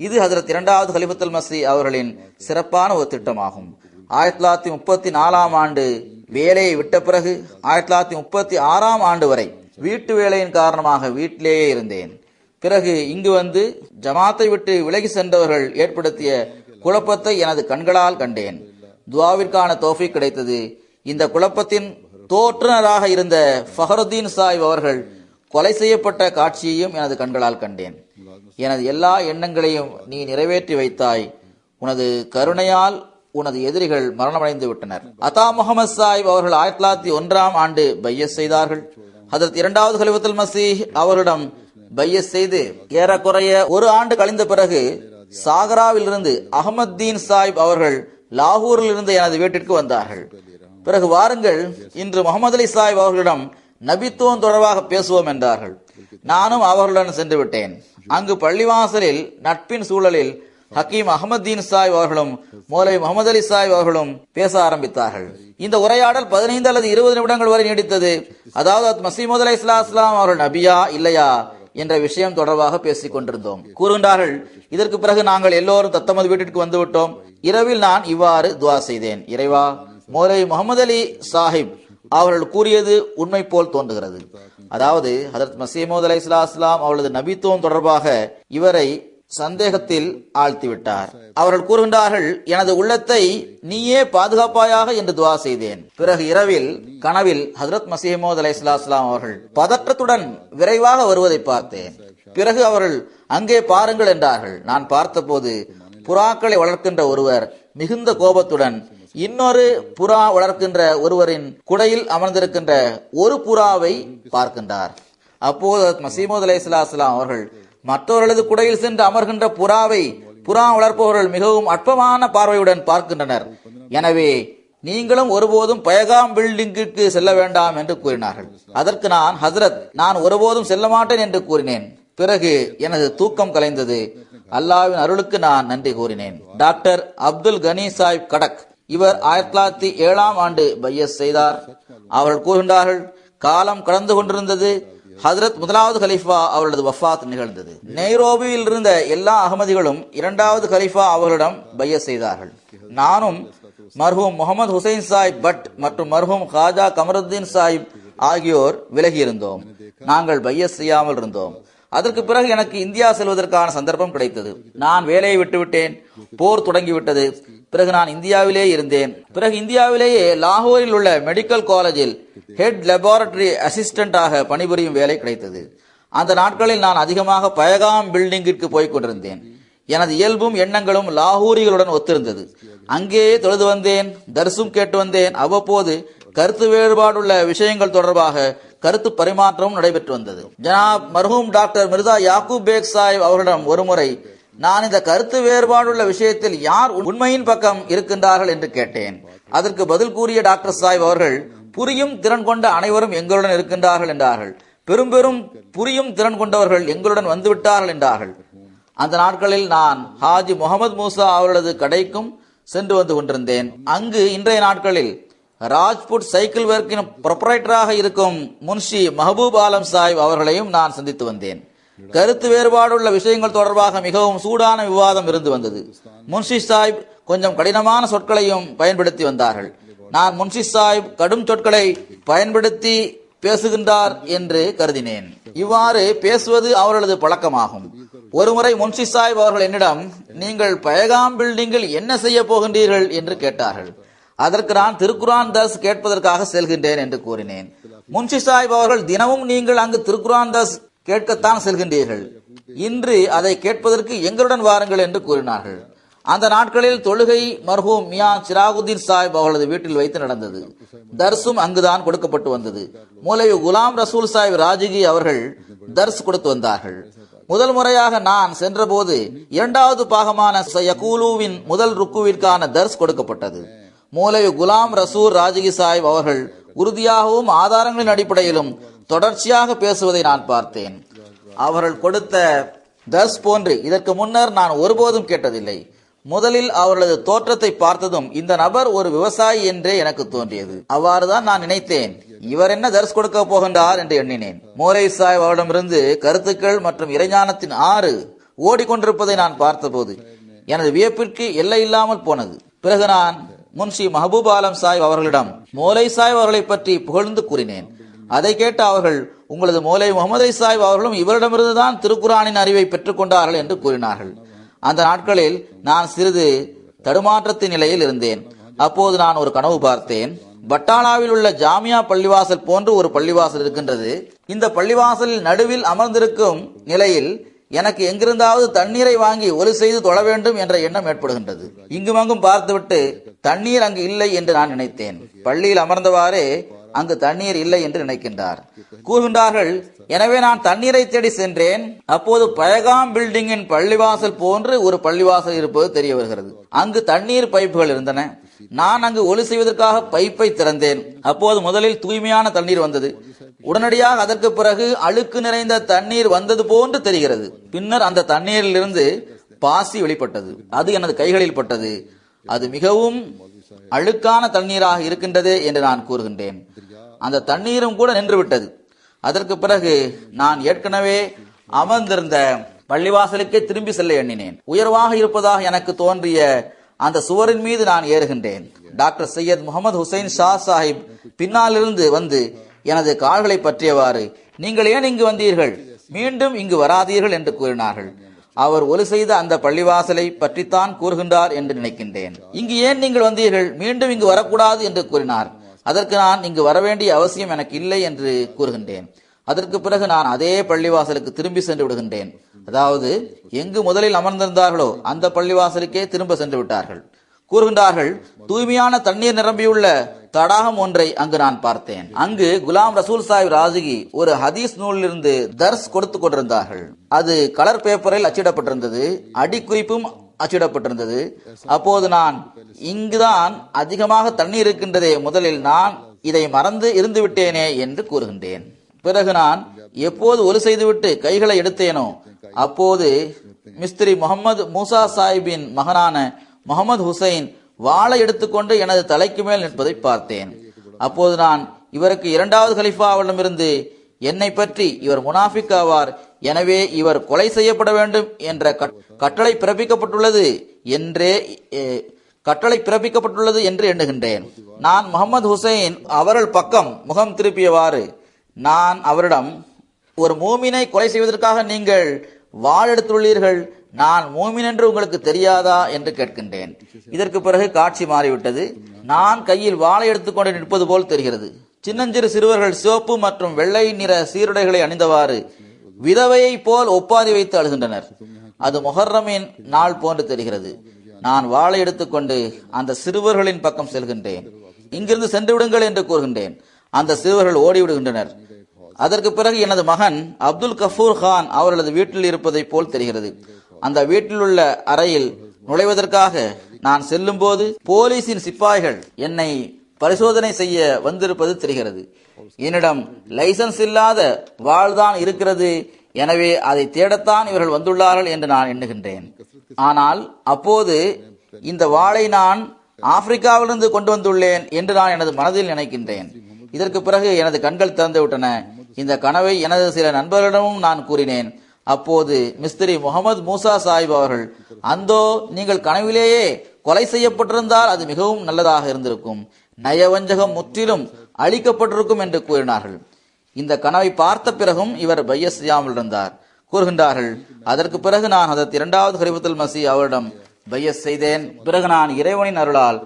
இது ஹஜ்ரத் இரண்டாவது கலிஃபத்துல் மஸீஹ் அவர்களின் சிறப்பான ஒரு திட்டமாகும். 1934 ஆண்டு வேலையை விட்ட பிறகு 1936 ஆண்டு வரை வீட்டு வேலையின் காரணமாக வீட்டிலேயே இருந்தேன். பிறகு இங்கு வந்து ஜமாத்தை விட்டு விலகி சென்றவர்கள் ஏற்படுத்திய குழப்பத்தை எனது கண்களால் கண்டேன். துவாவிற்கான தௌஃபீக் கிடைத்தது. இந்த குழப்பத்தின் தோற்றுநராக இருந்த ஃபஹருதீன் சாஹிப் அவர்கள் கொலை செய்யப்பட்ட காட்சியையும் எனது கண்களால் கண்டேன். எனது எல்லா எண்ணங்களையும் நீ நிறைவேற்றி வைத்தாய். உனது கருணையால் உனது எதிரிகள் மரணமடைந்து விட்டனர். அதா முகமது சாஹிப் அவர்கள் 1901 ஆண்டு பையஸ் செய்தார்கள். ஹஜ்ரத் இரண்டாவது கலிஃபத்துல் மஸீஹ் அவர்களிடம் பையஸ் செய்து ஏறக்குறைய 1 ஆண்டு கழிந்த பிறகு சாகராவில் இருந்து அகமது தீன் சாஹிப் அவர்கள் லாகூரில் இருந்து எனது வீட்டிற்கு வந்தார்கள். பிறகு வாருங்கள், இன்று முகமது அலி சாஹிப் அவர்களிடம் நபித்துவம் தொடர்பாக பேசுவோம் என்றார்கள். நானும் அவர்களுடன் சென்று விட்டேன். அங்கு பள்ளிவாசலில் நட்பின் சூழலில் ஹக்கீம் அகமதீன் சாஹிப் அவர்களும் மௌலவி முகமது அலி சாஹிப் அவர்களும் பேச ஆரம்பித்தார்கள். இந்த உரையாடல் 15 அல்லது 20 நிமிடங்கள் வரை நீடித்தது. அதாவது மஸீஹ் மவ்ஊத் அலைஹிஸ்ஸலாம் அவர்கள் நபியா இல்லையா என்ற விஷயம் தொடர்பாக பேசிக் கொண்டிருந்தோம். கூறுகின்றார்கள், இதற்கு பிறகு நாங்கள் எல்லோரும் தத்தமது வீட்டிற்கு வந்துவிட்டோம். இரவில் நான் இவ்வாறு துவா செய்தேன், இறைவா, மௌலவி முகமது அலி சாஹிப் அவர்கள் கூறியது உண்மை போல் தோன்றுகிறது. அதாவது ஹஜ்ரத் மஸீஹ் மவ்ஊத் அலைஹிஸ்ஸலாம் அவர்களது நபித்துவம் தொடர்பாக இவரை சந்தேகத்தில் ஆழ்த்திவிட்டார். அவர்கள் கூறுகின்றார்கள், எனது உள்ளத்தை நீயே பாதுகாப்பாயாக என்று துவா செய்தேன். பிறகு இரவில் கனவில் ஹஜ்ரத் மஸீஹ் மவ்ஊத் அலைஹிஸ்ஸலாம் அவர்கள் பதற்றத்துடன் விரைவாக வருவதை பார்த்தேன். பிறகு அவர்கள் அங்கே பாருங்கள் என்றார்கள். நான் பார்த்தபோது புறாக்களை வளர்க்கின்ற ஒருவர் மிகுந்த கோபத்துடன் இன்னொரு புறா வளர்க்கின்ற ஒருவரின் குடையில் அமர்ந்திருக்கின்ற ஒரு புறாவை பார்க்கின்றார். அப்போது மஸீஹ் மவ்ஊத் அலைஹிஸ்ஸலாம் அவர்கள் மற்றவர்களது குடையில் சென்று அமர்கின்ற புறா வளர்ப்பவர்கள் மிகவும் அற்பமான பார்வையுடன் பார்க்கின்றனர். எனவே நீங்களும் ஒருபோதும் பயகாம் பில்டிங்கிற்கு செல்ல வேண்டாம் என்று கூறினார்கள். அதற்கு நான், ஹசரத், நான் ஒருபோதும் செல்ல மாட்டேன் என்று கூறினேன். பிறகு எனது தூக்கம் கலைந்தது. அல்லாஹ்வின் அருளுக்கு நான் நன்றி கூறினேன். டாக்டர் அப்துல் கனி சாஹிப் கடக், இவர் 1907 ஆண்டு பையஸ் செய்தார். அவர்கள் கூறுகின்றார்கள், காலம் கடந்து கொண்டிருந்தது. ஹஜ்ரத் முதலாவது கலீஃபா அவர்களது வஃபாத் நிகழ்ந்தது. நைரோபியில் இருந்த எல்லா அகமதிகளும் இரண்டாவது கலீஃபா அவர்களிடம் பையத் செய்தார்கள். நானும் மர்ஹூம் முகமது ஹுசைன் சாஹிப் பட் மற்றும் மர்ஹூம் காஜா கமருத்தீன் சாஹிப் ஆகியோர் விலகியிருந்தோம். நாங்கள் பையத் செய்யாமல் இருந்தோம். அதற்கு பிறகு எனக்கு இந்தியா செல்வதற்கான சந்தர்ப்பம் கிடைத்தது. நான் வேலையை விட்டுவிட்டேன். போர் தொடங்கிவிட்டது. பிறகு நான் இந்தியாவிலே இருந்தேன். பிறகு இந்தியாவிலேயே லாகூரில் உள்ள மெடிக்கல் காலேஜில் ஹெட் லெபார்டரி அசிஸ்டண்டாக பணிபுரியும் வேலை கிடைத்தது. அந்த நாட்களில் நான் அதிகமாக பயகாம் பில்டிங்கிற்கு போய் கொண்டிருந்தேன். எனது இயல்பும் எண்ணங்களும் லாகூரிகளுடன் ஒத்திருந்தது. அங்கேயே தொழுது வந்தேன், தர்சும் கேட்டு வந்தேன். அவ்வப்போது கருத்து வேறுபாடுள்ள விஷயங்கள் தொடர்பாக கருத்து பரிமாற்றமும் நடைபெற்று வந்தது. ஜனாப் மர்ஹூம் டாக்டர் மிர்சா யாக்கூப் பேக் சாஹிப் அவர்களிடம் ஒருமுறை நான் இந்த கருத்து வேறுபாடுள்ள விஷயத்தில் யார் உண்மையின் பக்கம் இருக்கின்றார்கள் என்று கேட்டேன். அதற்கு பதில் கூறிய டாக்டர் சாஹிப் அவர்கள், புரியும் திறன் கொண்ட அனைவரும் எங்களுடன் இருக்கின்றார்கள் என்றார்கள். பெரும் புரியும் திறன் கொண்டவர்கள் எங்களுடன் வந்துவிட்டார்கள் என்றார்கள். அந்த நாட்களில் நான் ஹாஜி முகமது மூசா அவர்களது கடைக்கும் சென்று வந்து கொண்டிருந்தேன். அங்கு இன்றைய நாட்களில் ராஜ்புட் சைக்கிள் ஒர்க்கின் ப்ரொப்ரைட்டராக இருக்கும் முன்ஷி மஹபூப் ஆலம் சாஹிப் அவர்களையும் நான் சந்தித்து வந்தேன். கருத்து வேறுபாடுள்ள விஷயங்கள் தொடர்பாக மிகவும் சூடான விவாதம் இருந்து வந்தது. முன்ஷி சாஹிப் கொஞ்சம் கடினமான சொற்களையும் பயன்படுத்தி வந்தார்கள். நான் முன்ஷி சாஹிப் கடும் சொற்களை பயன்படுத்தி பேசுகின்றார் என்று கருதினேன். இவ்வாறு பேசுவது அவர்களது பழக்கமாகும். ஒருமுறை முன்ஷி சாஹிப் அவர்கள் என்னிடம், நீங்கள் பயகாம் பில்டிங்கில் என்ன செய்ய போகின்றீர்கள் என்று கேட்டார்கள். அதற்கு நான் திருக்குரான் தர்ஸ் கேட்பதற்காக செல்கின்றேன் என்று கூறினேன். முன்ஷி சாஹிப் அவர்கள், தினமும் நீங்கள் அங்கு திருக்குரான் தர்ஸ் கேட்கத்தான் செல்கின்றீர்கள், இன்று அதை கேட்பதற்கு எங்களுடன் வாருங்கள் என்று கூறினார்கள். அந்த நாட்களில் தொழுகை மர்ஹூம் மியான் சிராகுதீன் சாஹிப் அவர்களது வீட்டில் வைத்து நடந்தது. தர்சும் அங்குதான் கொடுக்கப்பட்டு வந்தது. மௌலவி குலாம் ரசூல் சாஹிப் ராஜிகி அவர்கள் தர்ஸ் கொடுத்து வந்தார்கள். முதல் முறையாக நான் சென்றபோது இரண்டாவது பாகமான யகூலுவின் முதல் ருக்குவிற்கான தர்ஸ் கொடுக்கப்பட்டது. மௌலவி குலாம் ரசூல் ராஜிகி சாஹிப் அவர்கள் உறுதியாகவும் ஆதாரங்களின் அடிப்படையிலும் தொடர்ச்சியாக பேசுவதை நான் பார்த்தேன். அவர்கள் கொடுத்த தர்ஸ் போன்று இதற்கு முன்னர் நான் ஒருபோதும் கேட்டதில்லை. முதலில் அவர்களது தோற்றத்தை பார்த்ததும் இந்த நபர் ஒரு விவசாயி என்றே எனக்கு தோன்றியது. அவ்வாறுதான் நான் நினைத்தேன், இவர் என்ன தர்ஸ் கொடுக்க போகின்றார் என்று எண்ணினேன். மௌலவி சாஹிப் அவரிடமிருந்து கருத்துக்கள் மற்றும் இறைஞானத்தின் ஆறு ஓடிக்கொண்டிருப்பதை நான் பார்த்தபோது எனது வியப்பிற்கு எல்லை இல்லாமல் போனது. பிறகு நான் முன்ஷி மஹபூப் ஆலம் சாஹிப் அவர்களிடம் மௌலவி சாஹிப் அவர்களை பற்றி புகழ்ந்து கூறினேன். அதை கேட்ட அவர்கள், உங்களது மௌலவி முகமது அலி சாஹிப் அவர்களும் இவரிடமிருந்துதான் திருக்குரானின் அறிவை பெற்றுக் கொண்டார்கள் என்று கூறினார்கள். அந்த நாட்களில் நான் சிறிது தடுமாற்றத்தின் நிலையில் இருந்தேன். அப்போது நான் ஒரு கனவு பார்த்தேன். பட்டாளாவில் உள்ள ஜாமியா பள்ளிவாசல் போன்று ஒரு பள்ளிவாசல் இருக்கின்றது. இந்த பள்ளிவாசலில் நடுவில் அமர்ந்திருக்கும் நிலையில் எனக்கு எங்கிருந்தாவது தண்ணீரை வாங்கி ஒலி செய்து தொழ வேண்டும் என்ற எண்ணம் ஏற்படுகின்றது. இங்குமங்கும் பார்த்துவிட்டு தண்ணீர் அங்கு இல்லை என்று நான் நினைத்தேன். பள்ளியில் அமர்ந்தவாறே அங்கு தண்ணீர் இல்லை என்று நினைக்கின்றார் கூறுகின்றார்கள். எனவே நான் தண்ணீரை தேடி சென்றேன். அப்போது பயகாம் பில்டிங்கின் பள்ளிவாசல் போன்று ஒரு பள்ளிவாசல் இருப்பது தெரிய வருகிறது. அங்கு தண்ணீர் பைப்புகள் இருந்தன. நான் அங்கு ஒலி செய்வதற்காக பைப்பை திறந்தேன். அப்போது முதலில் தூய்மையான தண்ணீர் வந்தது. உடனடியாக அதற்கு பிறகு அழுக்கு நிறைந்த தண்ணீர் வந்தது போன்று தெரிகிறது. பின்னர் அந்த தண்ணீரில் இருந்து பாசி வெளிப்பட்டது. அது எனது கைகளில் பட்டது. அது மிகவும் அழுக்கான தண்ணீராக இருக்கின்றது என்று நான் கூறுகின்றேன். அந்த தண்ணீரும் கூட நின்று விட்டது. அதற்கு பிறகு நான் ஏற்கனவே அமர்ந்திருந்த பள்ளிவாசலுக்கே திரும்பி செல்ல எண்ணினேன். உயர்வாக இருப்பதாக எனக்கு தோன்றிய அந்த சுவரின் மீது நான் ஏறுகின்றேன். டாக்டர் சையத் முகமது ஹுசைன் ஷா சாஹிப் பின்னாலிருந்து வந்து எனது கால்களை பற்றியவாறு, நீங்கள் ஏன் இங்கு வந்தீர்கள், மீண்டும் இங்கு வராதீர்கள் என்று கூறினார்கள். அவர் ஒலி செய்த அந்த பள்ளிவாசலை பற்றித்தான் கூறுகின்றார் என்று நினைக்கின்றேன். இங்கு ஏன் நீங்கள் வந்தீர்கள், மீண்டும் இங்கு வரக்கூடாது என்று கூறினார். அதற்கு நான் இங்கு வரவேண்டிய அவசியம் எனக்கு இல்லை என்று கூறுகின்றேன். அதற்கு பிறகு நான் அதே பள்ளிவாசலுக்கு திரும்பி சென்று விடுகின்றேன். அதாவது எங்கு முதலில் அமர்ந்திருந்தார்களோ அந்த பள்ளிவாசலுக்கே திரும்ப சென்று விட்டார்கள். கூறுகின்றார்கள், தூய்மையான தண்ணீர் நிரம்பியுள்ள தடாகம் ஒன்றை அங்கு நான் பார்த்தேன். அங்கு குலாம் ரசூல் சாஹிப் ராஜிகி ஒரு ஹதீஸ் நூலிலிருந்து தர்ஸ் கொடுத்து கொண்டிருந்தார்கள். அது கலர் பேப்பரில் அச்சிடப்பட்டிருந்தது. அடிக்குறிப்பும் அச்சிடப்பட்டிருந்தது. அப்போது நான், இங்குதான் அதிகமாக தண்ணீர் இருக்கின்றதே, முதலில் நான் இதை மறந்து இருந்து விட்டேனே என்று கூறுகின்றேன். பிறகு நான் எப்போது ஒலி செய்துவிட்டு கைகளை எடுத்தேனோ அப்போது மிஸ்திரி முகமது மூசா சாஹிப்பின் மகனான முகமது ஹுசைன் வாளை எடுத்துக்கொண்டு எனது தலைக்கு மேல் நிற்பதை பார்த்தேன். அப்போது நான், இவருக்கு இரண்டாவது கலிஃபாவிடமிருந்து என்னை பற்றி இவர் முனாஃபிக் ஆவார், எனவே இவர் கொலை செய்யப்பட வேண்டும் என்ற கட்டளை பிறப்பிக்கப்பட்டுள்ளது என்று எண்ணுகின்றேன். நான் முகமது ஹுசைன் அவர்கள் பக்கம் முகம் திருப்பியவாறு நான் அவரிடம், ஒரு மூமினை கொலை செய்வதற்காக நீங்கள் வாள் எடுத்துள்ளீர்கள், நான் மூமின் என்று உங்களுக்கு தெரியாதா என்று கேட்கின்றேன். இதற்கு பிறகு காட்சி மாறிவிட்டது. நான் கையில் வாளை எடுத்துக்கொண்டு நிற்பது போல் தெரிகிறது. சின்னஞ்சிறு சிறுவர்கள் சிவப்பு மற்றும் வெள்ளை நிற சீருடைகளை அணிந்தவாறு விதவையை போல் ஒப்பாரி வைத்து அழுகின்றனர். அது முஹர்ரமின் நாள் போன்று தெரிகிறது. நான் வாளை எடுத்துக்கொண்டு அந்த சிறுவர்களின் பக்கம் செல்கின்றேன். இங்கிருந்து சென்று விடுங்கள் என்று கூறுகின்றேன். அந்த சிறுவர்கள் ஓடிவிடுகின்றனர். அதற்கு பிறகு எனது மகன் அப்துல் கஃபூர் கான் அவர்களது வீட்டில் இருப்பதை போல் தெரிகிறது. அந்த வீட்டில் உள்ள அறையில் நுழைவதற்காக நான் செல்லும் போது போலீசின் சிப்பாய்கள் என்னை பரிசோதனை செய்ய வந்திருப்பது தெரிகிறது. என்னிடம் லைசன்ஸ் இல்லாத வாள்தான் இருக்கிறது, எனவே அதை தேடத்தான் இவர்கள் வந்துள்ளார்கள் என்று நான் எண்ணுகின்றேன். ஆனால் அப்போது இந்த வாளை நான் ஆப்பிரிக்காவிலிருந்து கொண்டு வந்துள்ளேன் என்று நான் எனது மனதில் நினைக்கின்றேன். இதற்கு பிறகு எனது கண்கள் திறந்து விட்டன. இந்த கனவை எனது சில நண்பர்களிடமும் நான் கூறினேன். அப்போது மிஸ்திரி முகமது மூசா சாஹிப் அவர்கள், அந்தோ நீங்கள் கனவிலேயே கொலை செய்யப்பட்டிருந்தால் அது மிகவும் நல்லதாக இருந்திருக்கும், நயவஞ்சகம் முற்றிலும் அழிக்கப்பட்டிருக்கும் என்று கூறினார்கள். இந்த கனவை பார்த்த பிறகும் இவர் பையஸ் செய்யாமல் இருந்தார். கூறுகின்றார்கள், அதற்கு பிறகு நான் ஹதரத் இரண்டாவது கலிஃபத்துல் மஸீஹ் அவரிடம் பையஸ் செய்தேன். பிறகு நான் இறைவனின் அருளால்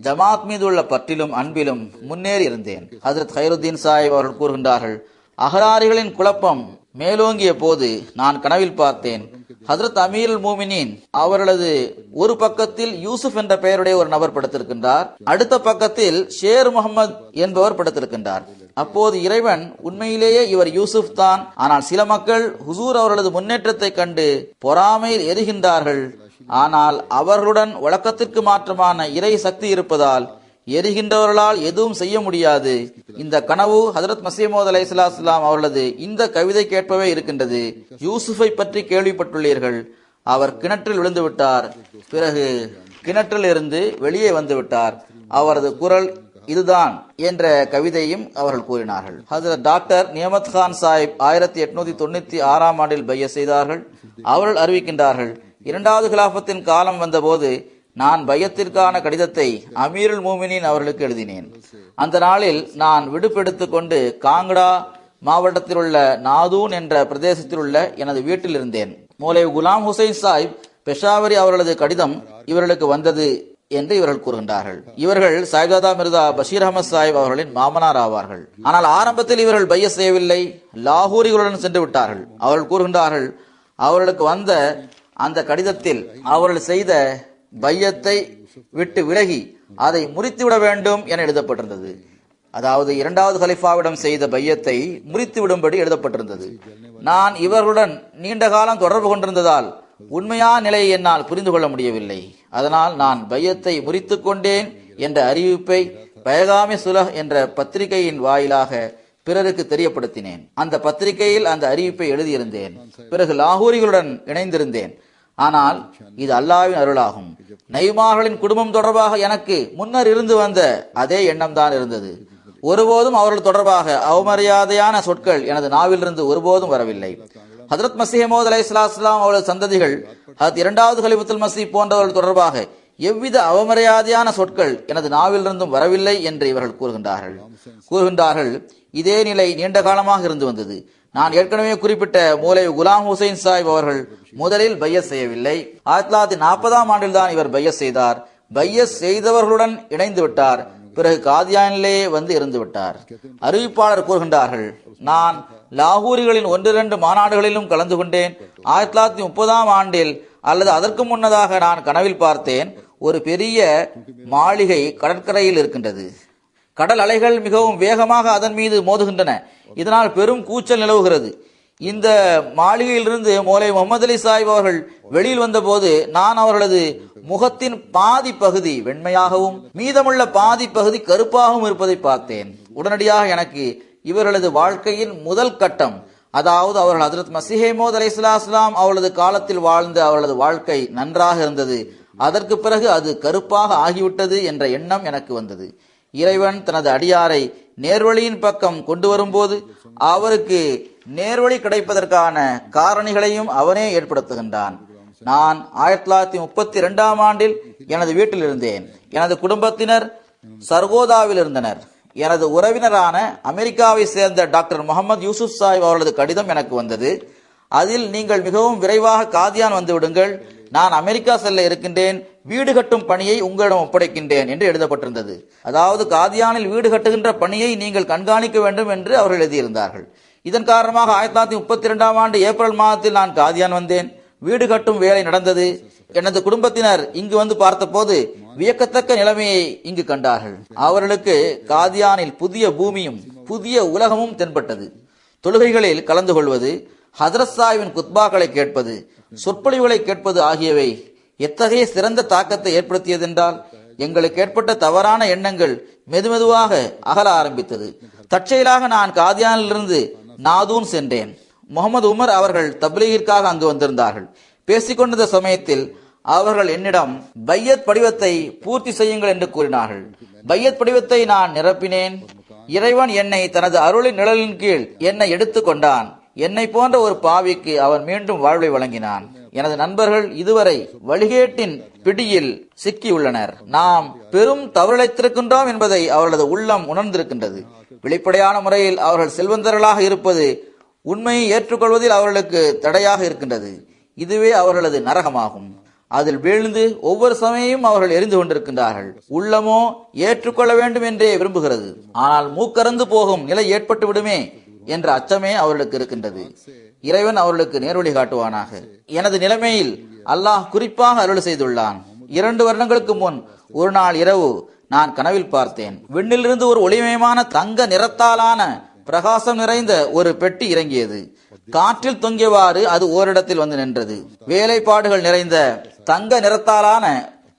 ஜமாத் மீது உள்ள பற்றிலும் அன்பிலும் முன்னேறி இருந்தேன். ஹதரத் ஹைருத்தீன் சாஹிப் அவர்கள் கூறுகின்றார்கள், அகராரிகளின் குழப்பம் மேலோங்கிய போது நான் கனவில் பார்த்தேன். ஹதரத் அமீருல் மூமினீன் அவர்களது ஒரு பக்கத்தில் யூசுப் என்ற பெயருடைய ஒரு நபர் படுத்திருக்கின்றார், அடுத்த பக்கத்தில் ஷேர் முகமது என்பவர் படுத்திருக்கின்றார். அப்போது இறைவன், உண்மையிலேயே இவர் யூசுப் தான், ஆனால் சில மக்கள் ஹுசூர் அவர்களது முன்னேற்றத்தை கண்டு பொறாமையில் எரிகின்றார்கள், ஆனால் அவர்களுடன் வழக்கத்திற்கு மாற்றமான இறை சக்தி இருப்பதால் எரிகின்றவர்களால் எதுவும் செய்ய முடியாது. இந்த கனவு ஹஜரத் மஸீஹ் மவ்ஊத் அலைஹிஸ்ஸலாம் அவர்களது இந்த கவிதை கேட்பவே இருக்கின்றது. யூசுஃபை பற்றி கேள்விப்பட்டுள்ளீர்கள், அவர் கிணற்றில் விழுந்து விட்டார், பிறகு கிணற்றில் இருந்து வெளியே வந்து விட்டார், அவரது குரல் இதுதான் என்ற கவிதையும் அவர்கள் கூறினார்கள். ஹஜரத் டாக்டர் நியமத் கான் சாஹிப் 1896ஆம் ஆண்டில் பையத் செய்தார்கள். அவர்கள் அறிவிக்கின்றார்கள், இரண்டாவது கிலாஃபத்தின் காலம் வந்தபோது நான் பையத்திற்கான கடிதத்தை அமீருல் மூமினின் அவர்களுக்கு எழுதினேன். அந்த நாளில் நான் விடுப்பெடுத்துக் கொண்டு காங்கடா மாவட்டத்தில் உள்ள நாதூன் என்ற பிரதேசத்தில் உள்ள எனது வீட்டில் இருந்தேன். மௌலவி குலாம் ஹுசைன் சாஹிப் பெஷாவரி அவர்களது கடிதம் இவர்களுக்கு வந்தது என்று இவர்கள் கூறுகின்றார்கள். இவர்கள் சாஹிப்ஜாதா மிர்சா பஷீர் அஹமத் சாஹிப் அவர்களின் மாமனார் ஆவார்கள். ஆனால் ஆரம்பத்தில் இவர்கள் பையத் செய்யவில்லை, லாகூரிகளுடன் சென்று விட்டார்கள். அவர்கள் கூறுகின்றார்கள், அவர்களுக்கு வந்த அந்த கடிதத்தில் அவர்கள் செய்த பையத்தை விட்டு விலகி அதை முறித்துவிட வேண்டும் என எழுதப்பட்டிருந்தது. அதாவது இரண்டாவது கலிஃபாவிடம் செய்த பையத்தை முறித்து விடும்படி எழுதப்பட்டிருந்தது. நான் இவர்களுடன் நீண்ட காலம் தொடர்பு கொண்டிருந்ததால் உண்மையான நிலையை என்னால் புரிந்து கொள்ள முடியவில்லை. அதனால் நான் பையத்தை முறித்து கொண்டேன் என்ற அறிவிப்பை பயகாமி சுலஹ் என்ற பத்திரிகையின் வாயிலாக பிறருக்கு தெரியப்படுத்தினேன். அந்த பத்திரிகையில் அந்த அறிவிப்பை எழுதியிருந்தேன். பிறகு லாகூரிகளுடன் இணைந்திருந்தேன். ஆனால் இது அல்லாஹ்வின் அருளாகும். நைமார்களின் குடும்பம் தொடர்பாக எனக்கு முன்னர் இருந்து வந்த அதே எண்ணம் தான் இருந்தது. ஒருபோதும் அவர்கள் தொடர்பாக அவமரியாதையான சொற்கள் எனது நாவிலிருந்து ஒருபோதும் வரவில்லை. ஹஜரத் மஸீஹ் மவ்ஊத் அலைஹிஸ்ஸலாம் அவரது சந்ததிகள் ஹஜரத் இரண்டாவது கலிஃபத்துல் மஸீஹ் போன்றவர்கள் தொடர்பாக எவ்வித அவமரியாதையான சொற்கள் எனது நாவிலிருந்தும் வரவில்லை என்று இவர்கள் கூறுகின்றார்கள். இதே நிலை நீண்ட காலமாக இருந்து வந்தது. நான் ஏற்கனவே குறிப்பிட்ட மௌலவி குலாம் ஹுசைன் சாஹிப் அவர்கள் முதலில் பையத் செய்யவில்லை. 1940ஆம் ஆண்டில் தான் இவர் பையத் செய்தார். பையத் செய்தவர்களுடன் இணைந்து விட்டார். பிறகு காதியானிலேயே வந்து இருந்து விட்டார். அறிவிப்பாளர் கூறுகின்றார்கள், நான் லாகூரிகளின் 1-2 மாநாடுகளிலும் கலந்து கொண்டேன். 1930ஆம் ஆண்டில் அல்லது அதற்கு முன்னதாக நான் கனவில் பார்த்தேன், ஒரு பெரிய மாளிகை கடற்கரையில் இருக்கின்றது. கடல் அலைகள் மிகவும் வேகமாக அதன் மீது மோதுகின்றன. இதனால் பெரும் கூச்சல் நிலவுகிறது. இந்த மாளிகையிலிருந்து மௌலவி முகமது அலி சாஹிப் அவர்கள் வெளியில் வந்தபோது நான் அவர்களது முகத்தின் பாதி பகுதி வெண்மையாகவும் மீதமுள்ள பாதி பகுதி கருப்பாகவும் இருப்பதை பார்த்தேன். உடனடியாக எனக்கு இவர்களது வாழ்க்கையின் முதல் கட்டம், அதாவது அவர்கள் ஹஜரத் மஸீஹ் மவ்ஊத் அலைஹிஸ்ஸலாம் அவர்களது காலத்தில் வாழ்ந்த அவர்களது வாழ்க்கை நன்றாக இருந்தது, அதற்கு பிறகு அது கருப்பாக ஆகிவிட்டது என்ற எண்ணம் எனக்கு வந்தது. இறைவன் தனது அடியாரை நேர்வழியின் பக்கம் கொண்டு வரும்போது அவருக்கு நேர்வழி கிடைப்பதற்கான காரணிகளையும் அவனே ஏற்படுத்துகின்றான். நான் 1932ஆம் ஆண்டில் எனது வீட்டில் இருந்தேன். எனது குடும்பத்தினர் சர்கோதாவில் இருந்தனர். எனது உறவினரான அமெரிக்காவை சேர்ந்த டாக்டர் முகமது யூசுப் சாஹிப் அவர்களது கடிதம் எனக்கு வந்தது. அதில், நீங்கள் மிகவும் விரைவாக காதியான் வந்து விடுங்கள், நான் அமெரிக்கா செல்ல இருக்கின்றேன், வீடு கட்டும் பணியை உங்களிடம் ஒப்படைக்கின்றேன் என்று எழுதப்பட்டிருந்தது. அதாவது காதியானில் வீடு கட்டுகின்ற பணியை நீங்கள் கண்காணிக்க வேண்டும் என்று அவர்கள் எழுதியிருந்தார்கள். இதன் காரணமாக 1932ஆம் ஆண்டு ஏப்ரல் மாதத்தில் நான் காதியான் வந்தேன். வீடு கட்டும் வேலை நடந்தது. எனது குடும்பத்தினர் இங்கு வந்து பார்த்தபோது வியக்கத்தக்க நிலைமையை இங்கு கண்டார்கள். அவர்களுக்கு காதியானில் புதிய பூமியும் புதிய உலகமும் தென்பட்டது. தொழுகைகளில் கலந்து கொள்வது, ஹதரத் சாஹிபின் குத்பாக்களை கேட்பது, சொற்பொழிவுகளை கேட்பது ஆகியவை எத்தகைய சிறந்த தாக்கத்தை ஏற்படுத்தியதென்றால், எங்களுக்கு ஏற்பட்ட தவறான எண்ணங்கள் மெதுமெதுவாக அகல ஆரம்பித்தது. தற்செயலாக நான் காதியானிலிருந்து நாதூன் சென்றேன். முகமது உமர் அவர்கள் தப்லீகிற்காக அங்கு வந்திருந்தார்கள். பேசிக்கொண்டிருந்த சமயத்தில் அவர்கள் என்னிடம் பையத் படிவத்தை பூர்த்தி செய்யுங்கள் என்று கூறினார்கள். பையத் படிவத்தை நான் நிரப்பினேன். இறைவன் என்னை தனது அருளின் நிழலின் கீழ் என்னை எடுத்துக் கொண்டான். என்னை போன்ற ஒரு பாவிக்கு அவன் மீண்டும் வாழ்வை வழங்கினான். எனது நண்பர்கள் இதுவரை வழிகேட்டின் பிடியில் சிக்கியுள்ளனர். நாம் பெரும் தவறிழைத்திருக்கின்றோம் என்பதை அவர்களது உள்ளம் உணர்ந்திருக்கின்றது. வெளிப்படையான முறையில் அவர்கள் செல்வந்தர்களாக இருப்பது உண்மையை ஏற்றுக்கொள்வதில் அவர்களுக்கு தடையாக இருக்கின்றது. இதுவே அவர்களது நரகமாகும். அதில் வீழ்ந்து ஒவ்வொரு சமயம் அவர்கள் எரிந்து கொண்டிருக்கின்றார்கள். உள்ளமோ ஏற்றுக்கொள்ள வேண்டும் என்றே விரும்புகிறது. ஆனால் மூக்கறந்து போகும் நிலை ஏற்பட்டு விடுமே என்ற அச்சமே அவர்களுக்கு இருக்கின்றது. இறைவன் அவர்களுக்கு நேர்வழி காட்டுவானாக. எனது நிலைமையில் அல்லாஹ் குறிப்பாக அருள் செய்துள்ளான். 2 வருடங்களுக்கு முன் ஒரு நாள் இரவு நான் கனவில் பார்த்தேன். விண்ணிலிருந்து ஒரு ஒளிமயமான தங்க நிறத்தாலான பிரகாசம் நிறைந்த ஒரு பெட்டி இறங்கியது. காற்றில் தொங்கியவாறு அது ஓரிடத்தில் வந்து நின்றது. வேலைப்பாடுகள் நிறைந்த தங்க நிறத்தாலான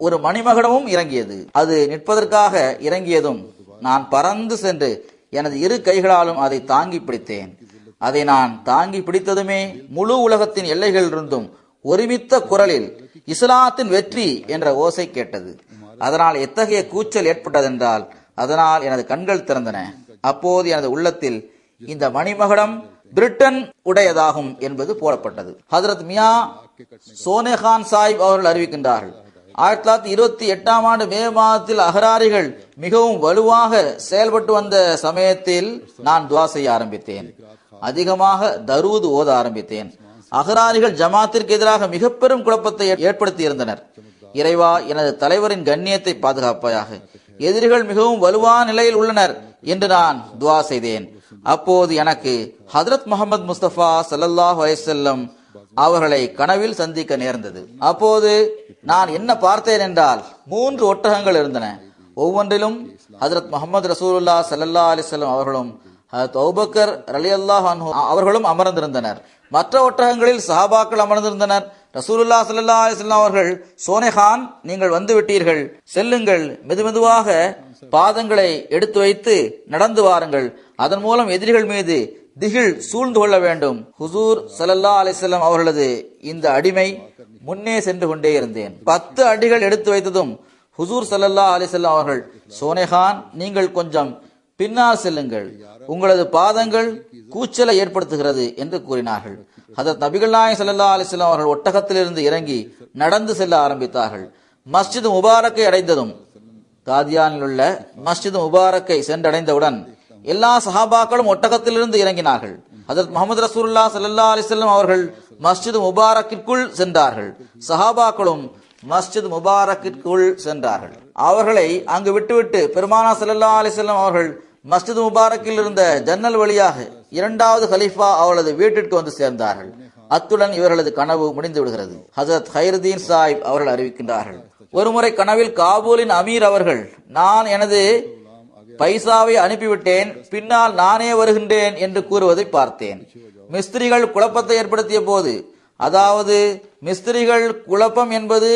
ஒரு மணிமகுடமும் இறங்கியது. அது நிற்பதற்காக இறங்கியதும் நான் பறந்து சென்று எனது 2 கைகளாலும் அதை தாங்கி பிடித்தேன். அதை நான் தாங்கி பிடித்ததுமே முழு உலகத்தின் எல்லைகளிலிருந்தும் ஒருமித்த குரலில் இஸ்லாத்தின் வெற்றி என்ற ஓசை கேட்டது. அதனால் எத்தகைய கூச்சல் ஏற்பட்டதென்றால், அதனால் எனது கண்கள் திறந்தன. அப்போது எனது உள்ளத்தில் இந்த மணிமகுடம் பிரிட்டன் உடையதாகும் என்பது போடப்பட்டது. ஹதரத் மியா சோனேகான் சாஹிப் அவர்கள் அறிவிக்கின்றார்கள், 1928ஆம் ஆண்டு மே மாதத்தில் அகராரிகள் மிகவும் வலுவாக செயல்பட்டு வந்த சமயத்தில் நான் துவா செய்ய ஆரம்பித்தேன். அதிகமாக தரூது ஓத ஆரம்பித்தேன். அகராரிகள் ஜமாத்திற்கு எதிராக மிக பெரும் குழப்பத்தை ஏற்படுத்தி இருந்தனர். இறைவா, எனது தலைவரின் கண்ணியத்தை பாதுகாப்பாயாக, எதிரிகள் மிகவும் வலுவான நிலையில் உள்ளனர் என்று நான் துவா செய்தேன். அப்போது எனக்கு ஹதரத் முகமது முஸ்தபா ஸல்லல்லாஹு அலைஹி வஸல்லம் அவர்களை கனவில் சந்திக்க நேர்ந்தது. அப்போது நான் என்ன பார்த்தேன் என்றால், 3 ஒட்டகங்கள் இருந்தன. ஒவ்வொன்றிலும் ஹதரத் முகமது ரசூலுல்லாஹ் ஸல்லல்லாஹு அலைஹி வஸல்லம் அவர்களும் ஹதரத் அபூபக்கர் ரலியல்லாஹு அன்ஹு அவர்களும் அமர்ந்திருந்தனர். மற்ற ஒட்டகங்களில் சஹாபாக்கள் அமர்ந்திருந்தனர். ரசூலுல்லாஹ் ஸல்லல்லாஹு அலைஹி வஸல்லம் அவர்கள், சோனேகான், நீங்கள் வந்து விட்டீர்கள், செல்லுங்கள், மெதுமெதுவாக பாதங்களை எடுத்து வைத்து நடந்து வாருங்கள், அதன் மூலம் எதிரிகள் மீது திகில் சூழ்ந்து கொள்ள வேண்டும். ஹுசூர் ஸல்லல்லாஹு அலைஹி வஸல்லம் அவர்களது இந்த அடிமை முன்னே சென்று கொண்டே இருந்தேன். 10 அடிகள் எடுத்து வைத்ததும் ஹுசூர் ஸல்லல்லாஹு அலைஹி வஸல்லம் அவர்கள், சோனேகான், நீங்கள் கொஞ்சம் பின்னால் செல்லுங்கள், உங்களது பாதங்கள் கூச்சலை ஏற்படுத்துகிறது என்று கூறினார்கள். ஹதரத் நபிகள் நாயகம் ஸல்லல்லாஹு அலைஹி வஸல்லம் அவர்கள் ஒட்டகத்திலிருந்து இறங்கி நடந்து செல்ல ஆரம்பித்தார்கள். மஸ்ஜித் முபாரக்கை அடைந்ததும், காதியானில் உள்ள மஸ்ஜித் முபாரக்கை சென்றடைந்தவுடன் எல்லா சஹாபாக்களும் ஒட்டகத்திலிருந்து இறங்கினார்கள். ஹதரத் முஹம்மது ரசூலுல்லாஹ் ஸல்லல்லாஹு அலைஹி வஸல்லம் அவர்கள் மஸ்ஜித் முபாரக்கிற்குள் சென்றார்கள். சஹாபாக்களும் மஸ்ஜித் முபாரக்கிற்குள் சென்றார்கள். அவர்களை அங்கு விட்டுவிட்டு பெருமானா ஸல்லல்லாஹு அலைஹி வஸல்லம் அவர்கள் மஸ்ஜித் முபாரக்கில் இருந்த ஜன்னல் வழியாக 2வது கலீஃபா அவளது வீட்டிற்கு வந்து சேர்ந்தார்கள். அத்துடன் இவர்களது கனவு முடிந்து விடுகிறது. ஹஜரத் ஹைருதீன் சாஹிப் அவர்கள் அறிவிக்கின்றார்கள், ஒருமுறை கனவில் காபூலின் அமீர் அவர்கள், நான் எனது பைசாவை அனுப்பிவிட்டேன், பின்னால் நானே வருகின்றேன் என்று கூறுவதை பார்த்தேன். மிஸ்திரிகள் குழப்பத்தை ஏற்படுத்திய போது, அதாவது மிஸ்திரிகள் குழப்பம் என்பது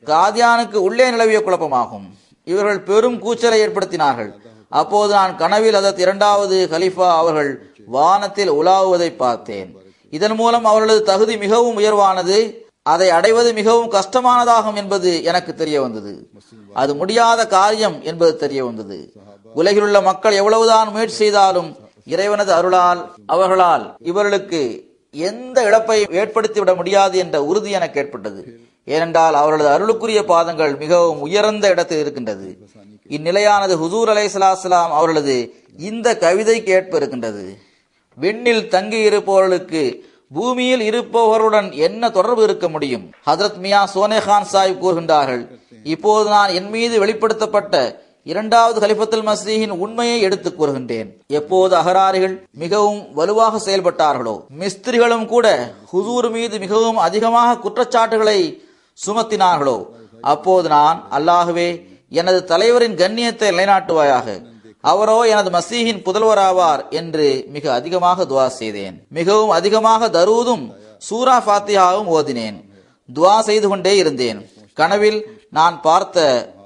காதியானுக்கு உள்ளே நிலவிய குழப்பமாகும். இவர்கள் பெரும் கூச்சலை ஏற்படுத்தினார்கள். அப்போது நான் கனவில் ஹதரத் 2வது கலீஃபா அவர்கள் வானத்தில் உலாவுவதை பார்த்தேன். இதன் மூலம் அவர்களது தகுதி மிகவும் உயர்வானது. அதை அடைவது மிகவும் கஷ்டமானதாகும் என்பது எனக்கு தெரிய வந்தது. அது முடியாத காரியம் என்பது தெரிய வந்தது. உலகில் உள்ள மக்கள் எவ்வளவுதான் முயற்சி செய்தாலும் இறைவனது அருளால் அவர்களால் இவர்களுக்கு எந்த இழப்பை ஏற்படுத்திவிட முடியாது என்ற உறுதி எனக்கு ஏற்பட்டது. ஏனென்றால் அவர்களது அருளுக்குரிய பாதங்கள் மிகவும் உயர்ந்த இடத்தில் இருக்கின்றது. இந்நிலையானது ஹுசூர் அலைஹிஸ்ஸலாம் அவர்களது இந்த கவிதைக்கு ஏற்ப இருக்கின்றது. விண்ணில் தங்கி இருப்பவர்களுக்கு பூமியில் இருப்பவர்களுடன் என்ன தொடர்பு இருக்க முடியும்? ஹஜ்ரத் மியா சோனே கான் சாஹிப் கூறுகின்றார்கள், இப்போது நான் என் மீது வெளிப்படுத்தப்பட்ட இரண்டாவது கலிஃபத்துல் மஸீஹின் உண்மையை எடுத்துக் கூறுகின்றேன். எப்போது அகராரிகள் மிகவும் வலுவாக செயல்பட்டார்களோ, மிஸ்திரிகளும் கூட ஹுசூர் மீது மிகவும் அதிகமாக குற்றச்சாட்டுகளை சுமத்தினார்களோ, அப்போது நான், அல்லாஹுவே, எனது தலைவரின் கண்ணியத்தை நிலைநாட்டுவாயாக, அவரோ எனது மசீஹின் புதல்வராவார் என்று மிக அதிகமாக துவா செய்தேன். மிகவும் அதிகமாக தரூதும் சூரா ஃபாத்திஹாவும் ஓதினேன். துவா செய்து கொண்டே இருந்தேன். கனவில் நான் பார்த்த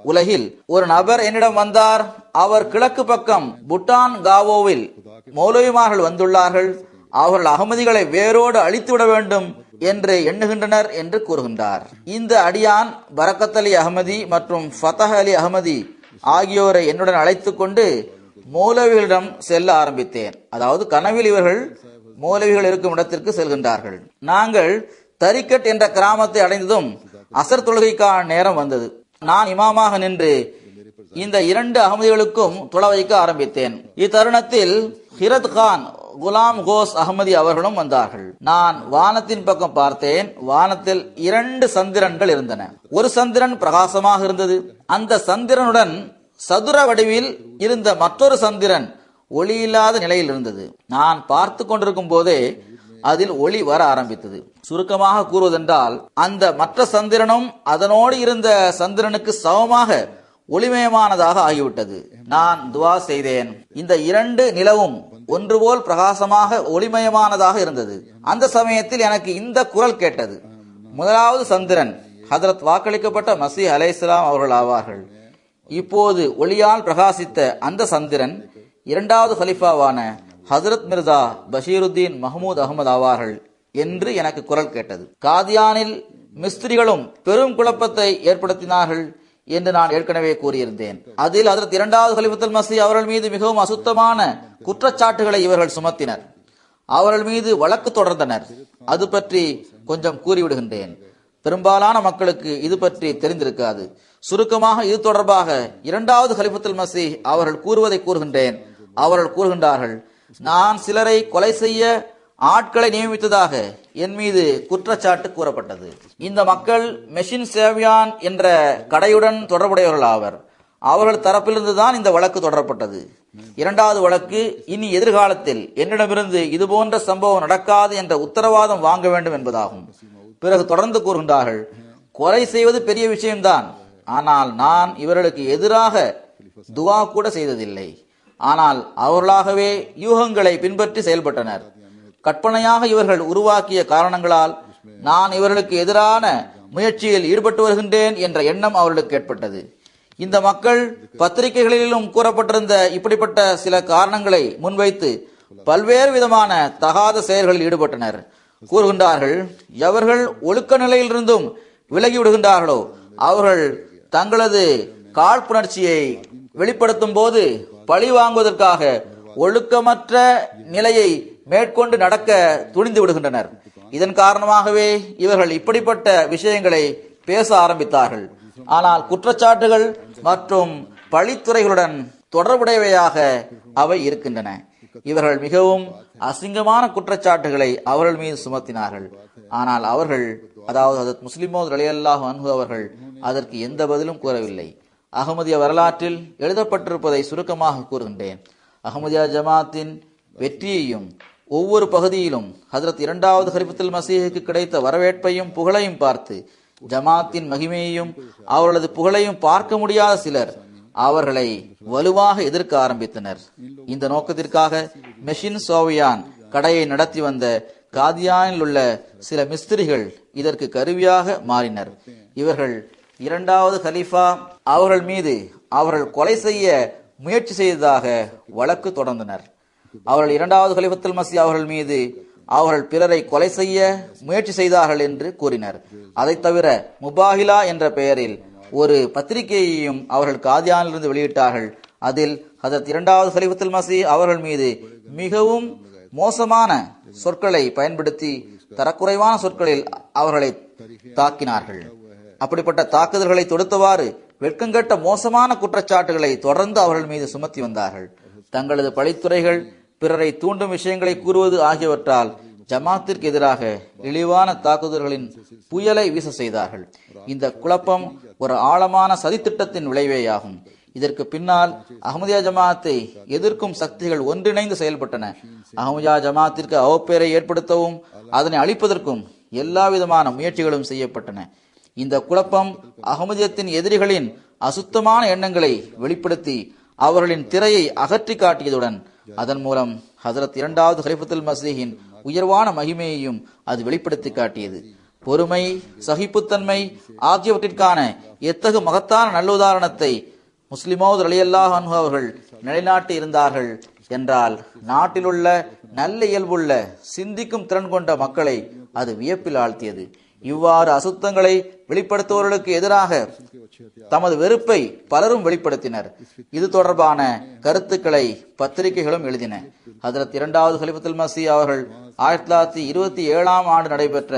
உலகில் ஒரு நபர் என்னிடம் வந்தார். அவர் கிழக்கு பக்கம் புட்டான் காவோவில் மௌலவிமார்கள் வந்துள்ளார்கள். அவர்கள் அகமதிகளை வேரோடு அழித்துவிட வேண்டும் என்று எண்ணுகின்றனர் என்று கூறுகின்றார். இந்த அடியான் பரக்கத் அலி அஹமதி மற்றும் ஃபதஹ் அலி அஹமதி ஆகியோரை என்னுடன் அழைத்துக் கொண்டு மௌலவிகளிடம் செல்ல ஆரம்பித்தேன். அதாவது கனவில் இவர்கள் மௌலவிகள் இருக்கும் இடத்திற்கு செல்கின்றார்கள். நாங்கள் தரிக்கட் என்ற கிராமத்தை அடைந்ததும் அசர் தொழுகைக்கான நேரம் வந்தது. நான் இமாமாக நின்று இந்த இரண்டு அகமதிகளுக்கும் தொழ வைக்க ஆரம்பித்தேன். இத்தருணத்தில் ஹிரத் கான் குலாம் கோஸ் அகமதி அவர்களும் வந்தார்கள். நான் வானத்தின் பக்கம் பார்த்தேன். வானத்தில் இரண்டு சந்திரன்கள் இருந்தன. ஒரு சந்திரன் பிரகாசமாக இருந்தது. அந்த சந்திரனுடன் சதுர வடிவில் இருந்த மற்றொரு சந்திரன் ஒளி இல்லாத நிலையில் இருந்தது. நான் பார்த்து கொண்டிருக்கும் போதே அதில் ஒளி வர ஆரம்பித்தது. சுருக்கமாக கூறுவதென்றால், அந்த மற்ற சந்திரனும் அதனோடு இருந்த சந்திரனுக்கு சமமாக ஒளிமயமானதாக ஆகிவிட்டது. நான் துவா செய்தேன். இந்த இரண்டு நிலவும் ஒன்று போல் பிரகாசமாக ஒளிமயமானதாக இருந்தது. அந்த சமயத்தில் எனக்கு இந்த குரல் கேட்டது. முதலாவது சந்திரன் ஹதரத் வாக்களிக்கப்பட்ட மசீஹ் அலைஹிஸ்ஸலாம் அவர்கள் ஆவார்கள். இப்போது ஒளியால் பிரகாசித்த அந்த சந்திரன் இரண்டாவது ஹலிஃபாவான ஹசரத் மிர்சா பஷீருத்தீன் மஹமூத் அகமது ஆவார்கள் என்று எனக்கு குரல் கேட்டது. காதியானில் மிஸ்திரிகளும் பெரும் குழப்பத்தை ஏற்படுத்தினார்கள் என்று நான் ஏற்கனவே கூறியிருந்தேன். அதில் ஹஜ்ரத் இரண்டாவது கலிஃபத்துல் மஸீஹ் அவர்கள் மீது மிகவும் அசுத்தமான குற்றச்சாட்டுகளை இவர்கள் சுமத்தினர். அவர்கள் மீது வழக்கு தொடர்ந்தனர். அது பற்றி கொஞ்சம் கூறிவிடுகின்றேன். பெரும்பாலான மக்களுக்கு இது பற்றி தெரிந்திருக்காது. சுருக்கமாக இது தொடர்பாக இரண்டாவது கலிஃபத்துல் மஸீஹ் அவர்கள் கூறுவதை கூறுகின்றேன். அவர்கள் கூறுகின்றார்கள், நான் சிலரை கொலை செய்ய ஆட்களை நியமித்ததாக என் மீது குற்றச்சாட்டு கூறப்பட்டது. இந்த மக்கள் மெஷின் சேவியான் என்ற கடையுடன் தொடர்புடையவர்கள் ஆவர். அவர்கள் தரப்பிலிருந்துதான் இந்த வழக்கு தொடரப்பட்டது. இரண்டாவது வழக்கு, இனி எதிர்காலத்தில் என்னிடமிருந்து இதுபோன்ற சம்பவம் நடக்காது என்ற உத்தரவாதம் வாங்க வேண்டும் என்பதாகும். பிறகு தொடர்ந்து கூறுகின்றார்கள், கொலை செய்வது பெரிய விஷயம்தான், ஆனால் நான் இவர்களுக்கு எதிராக துவா கூட செய்ததில்லை. ஆனால் அவர்களாகவே யூகங்களை பின்பற்றி செயல்பட்டனர். கற்பனையாக இவர்கள் உருவாக்கிய காரணங்களால் நான் இவர்களுக்கு எதிரான முயற்சியில் ஈடுபட்டு வருகின்றேன் என்ற எண்ணம் அவர்களுக்கு ஏற்பட்டது. இந்த மக்கள் பத்திரிகைகளிலும் கூறப்பட்டிருந்த இப்படிப்பட்ட சில காரணங்களை முன்வைத்து பல்வேறு விதமான தகாத செயல்களில் ஈடுபட்டனர். கூறுகின்றார்கள், எவர்கள் ஒழுக்க நிலையிலிருந்தும் விலகி விடுகின்றார்களோ அவர்கள் தங்களது காழ்ப்புணர்ச்சியை வெளிப்படுத்தும் போது பழி வாங்குவதற்காக ஒழுக்கமற்ற நிலையை மேற்கொண்டு நடக்க துணிந்து விடுகின்றனர். இதன் காரணமாகவே இவர்கள் இப்படிப்பட்ட விஷயங்களை பேச ஆரம்பித்தார்கள். ஆனால் குற்றச்சாட்டுகள் மற்றும் பழித்துறைகளுடன் தொடர்புடையவையாக அவை இருக்கின்றன. இவர்கள் மிகவும் அசிங்கமான குற்றச்சாட்டுகளை அவர்கள் மீது சுமத்தினார்கள். ஆனால் அவர்கள், அதாவது ஹஜ்ரத் முஸ்லிம் மவ்ஊத் ரலியல்லாஹு அன்ஹு அவர்கள் அதற்கு எந்த பதிலும் கூறவில்லை. அகமதிய வரலாற்றில் எழுதப்பட்டிருப்பதை சுருக்கமாக கூறுகின்றேன். அகமதியா ஜமாத்தின் வெற்றியையும் ஒவ்வொரு பகுதியிலும் ஹஜ்ரத் இரண்டாவது கலிஃபத்துல் மஸீஹுக்கு கிடைத்த வரவேற்பையும் புகழையும் பார்த்து ஜமாத்தின் மகிமையையும் அவர்களது புகழையும் பார்க்க முடியாத சிலர் அவர்களை வலுவாக எதிர்க்க ஆரம்பித்தனர். இந்த நோக்கத்திற்காக மெஷின் சோவியான் கடையை நடத்தி வந்த காதியானில் உள்ள சில மிஸ்திரிகள் இதற்கு கருவியாக மாறினர். இவர்கள் இரண்டாவது கலீஃபா அவர்கள் மீது அவர்கள் கொலை செய்ய முயற்சி செய்ததாக வழக்கு தொடர்ந்தனர். அவர்கள் இரண்டாவது கலிஃபத்துல் மஸீஹ் அவர்கள் மீது அவர்கள் பிறரை கொலை செய்ய முயற்சி செய்தார்கள் என்று கூறினர். அதை தவிர முபாஹிலா என்ற பெயரில் ஒரு பத்திரிகையையும் அவர்கள் காதியானிலிருந்து வெளியிட்டார்கள். அதில் ஹஜரத் இரண்டாவது கலீஃபத்துல் மஸீஹ் அவர்கள் மீது மிகவும் மோசமான சொற்களை பயன்படுத்தி தரக்குறைவான சொற்களில் அவர்களை தாக்கினார்கள். அப்படிப்பட்ட தாக்குதல்களை தொடுத்தவாறு வெட்கங்கெட்ட மோசமான குற்றச்சாட்டுகளை தொடர்ந்து அவர்கள் மீது சுமத்தி வந்தார்கள். தங்களது பழித்துறைகள், பிறரை தூண்டும் விஷயங்களை கூறுவது ஆகியவற்றால் ஜமாத்திற்கு எதிராக இழிவான தாக்குதல்களின் புயலை வீச செய்தார்கள். இந்த குழப்பம் ஒரு ஆழமான சதித்திட்டத்தின் விளைவேயாகும். இதற்கு பின்னால் அஹ்மதியா ஜமாத்தை எதிர்க்கும் சக்திகள் ஒன்றிணைந்து செயல்பட்டன. அஹ்மதியா ஜமாத்திற்கு அவப்பெயரை ஏற்படுத்தவும் அதனை அழிப்பதற்கும் எல்லா விதமான முயற்சிகளும் செய்யப்பட்டன. இந்த குழப்பம் அஹ்மதியத்தின் எதிரிகளின் அசுத்தமான எண்ணங்களை வெளிப்படுத்தி அவர்களின் திரையை அகற்றி காட்டியதுடன் அதன் மூலம் ஹஜரத் இரண்டாவது கலீஃபத்துல் மஸீஹின் உயர்வான மகிமையையும் அது வெளிப்படுத்தி காட்டியது. பொறுமை, சகிப்புத்தன்மை ஆகியவற்றிற்கான எத்தகு மகத்தான நல்லுதாரணத்தை முஸ்லிமௌத் ரலியல்லாஹு அன்ஹு அவர்கள் நிலைநாட்டி இருந்தார்கள் என்றால் நாட்டிலுள்ள நல்ல இயல்புள்ள சிந்திக்கும் திறன் கொண்ட மக்களை அது வியப்பில் ஆழ்த்தியது. இவ்வாறு அசுத்தங்களை வெளிப்படுத்துவர்களுக்கு எதிராக தமது வெறுப்பை பலரும் வெளிப்படுத்தினர். இது தொடர்பான கருத்துக்களை பத்திரிகைகளும் எழுதின. ஹஜரத் இரண்டாவது கலீஃபத்துல் மஸீஹ் அவர்கள் 1927ஆம் ஆண்டு நடைபெற்ற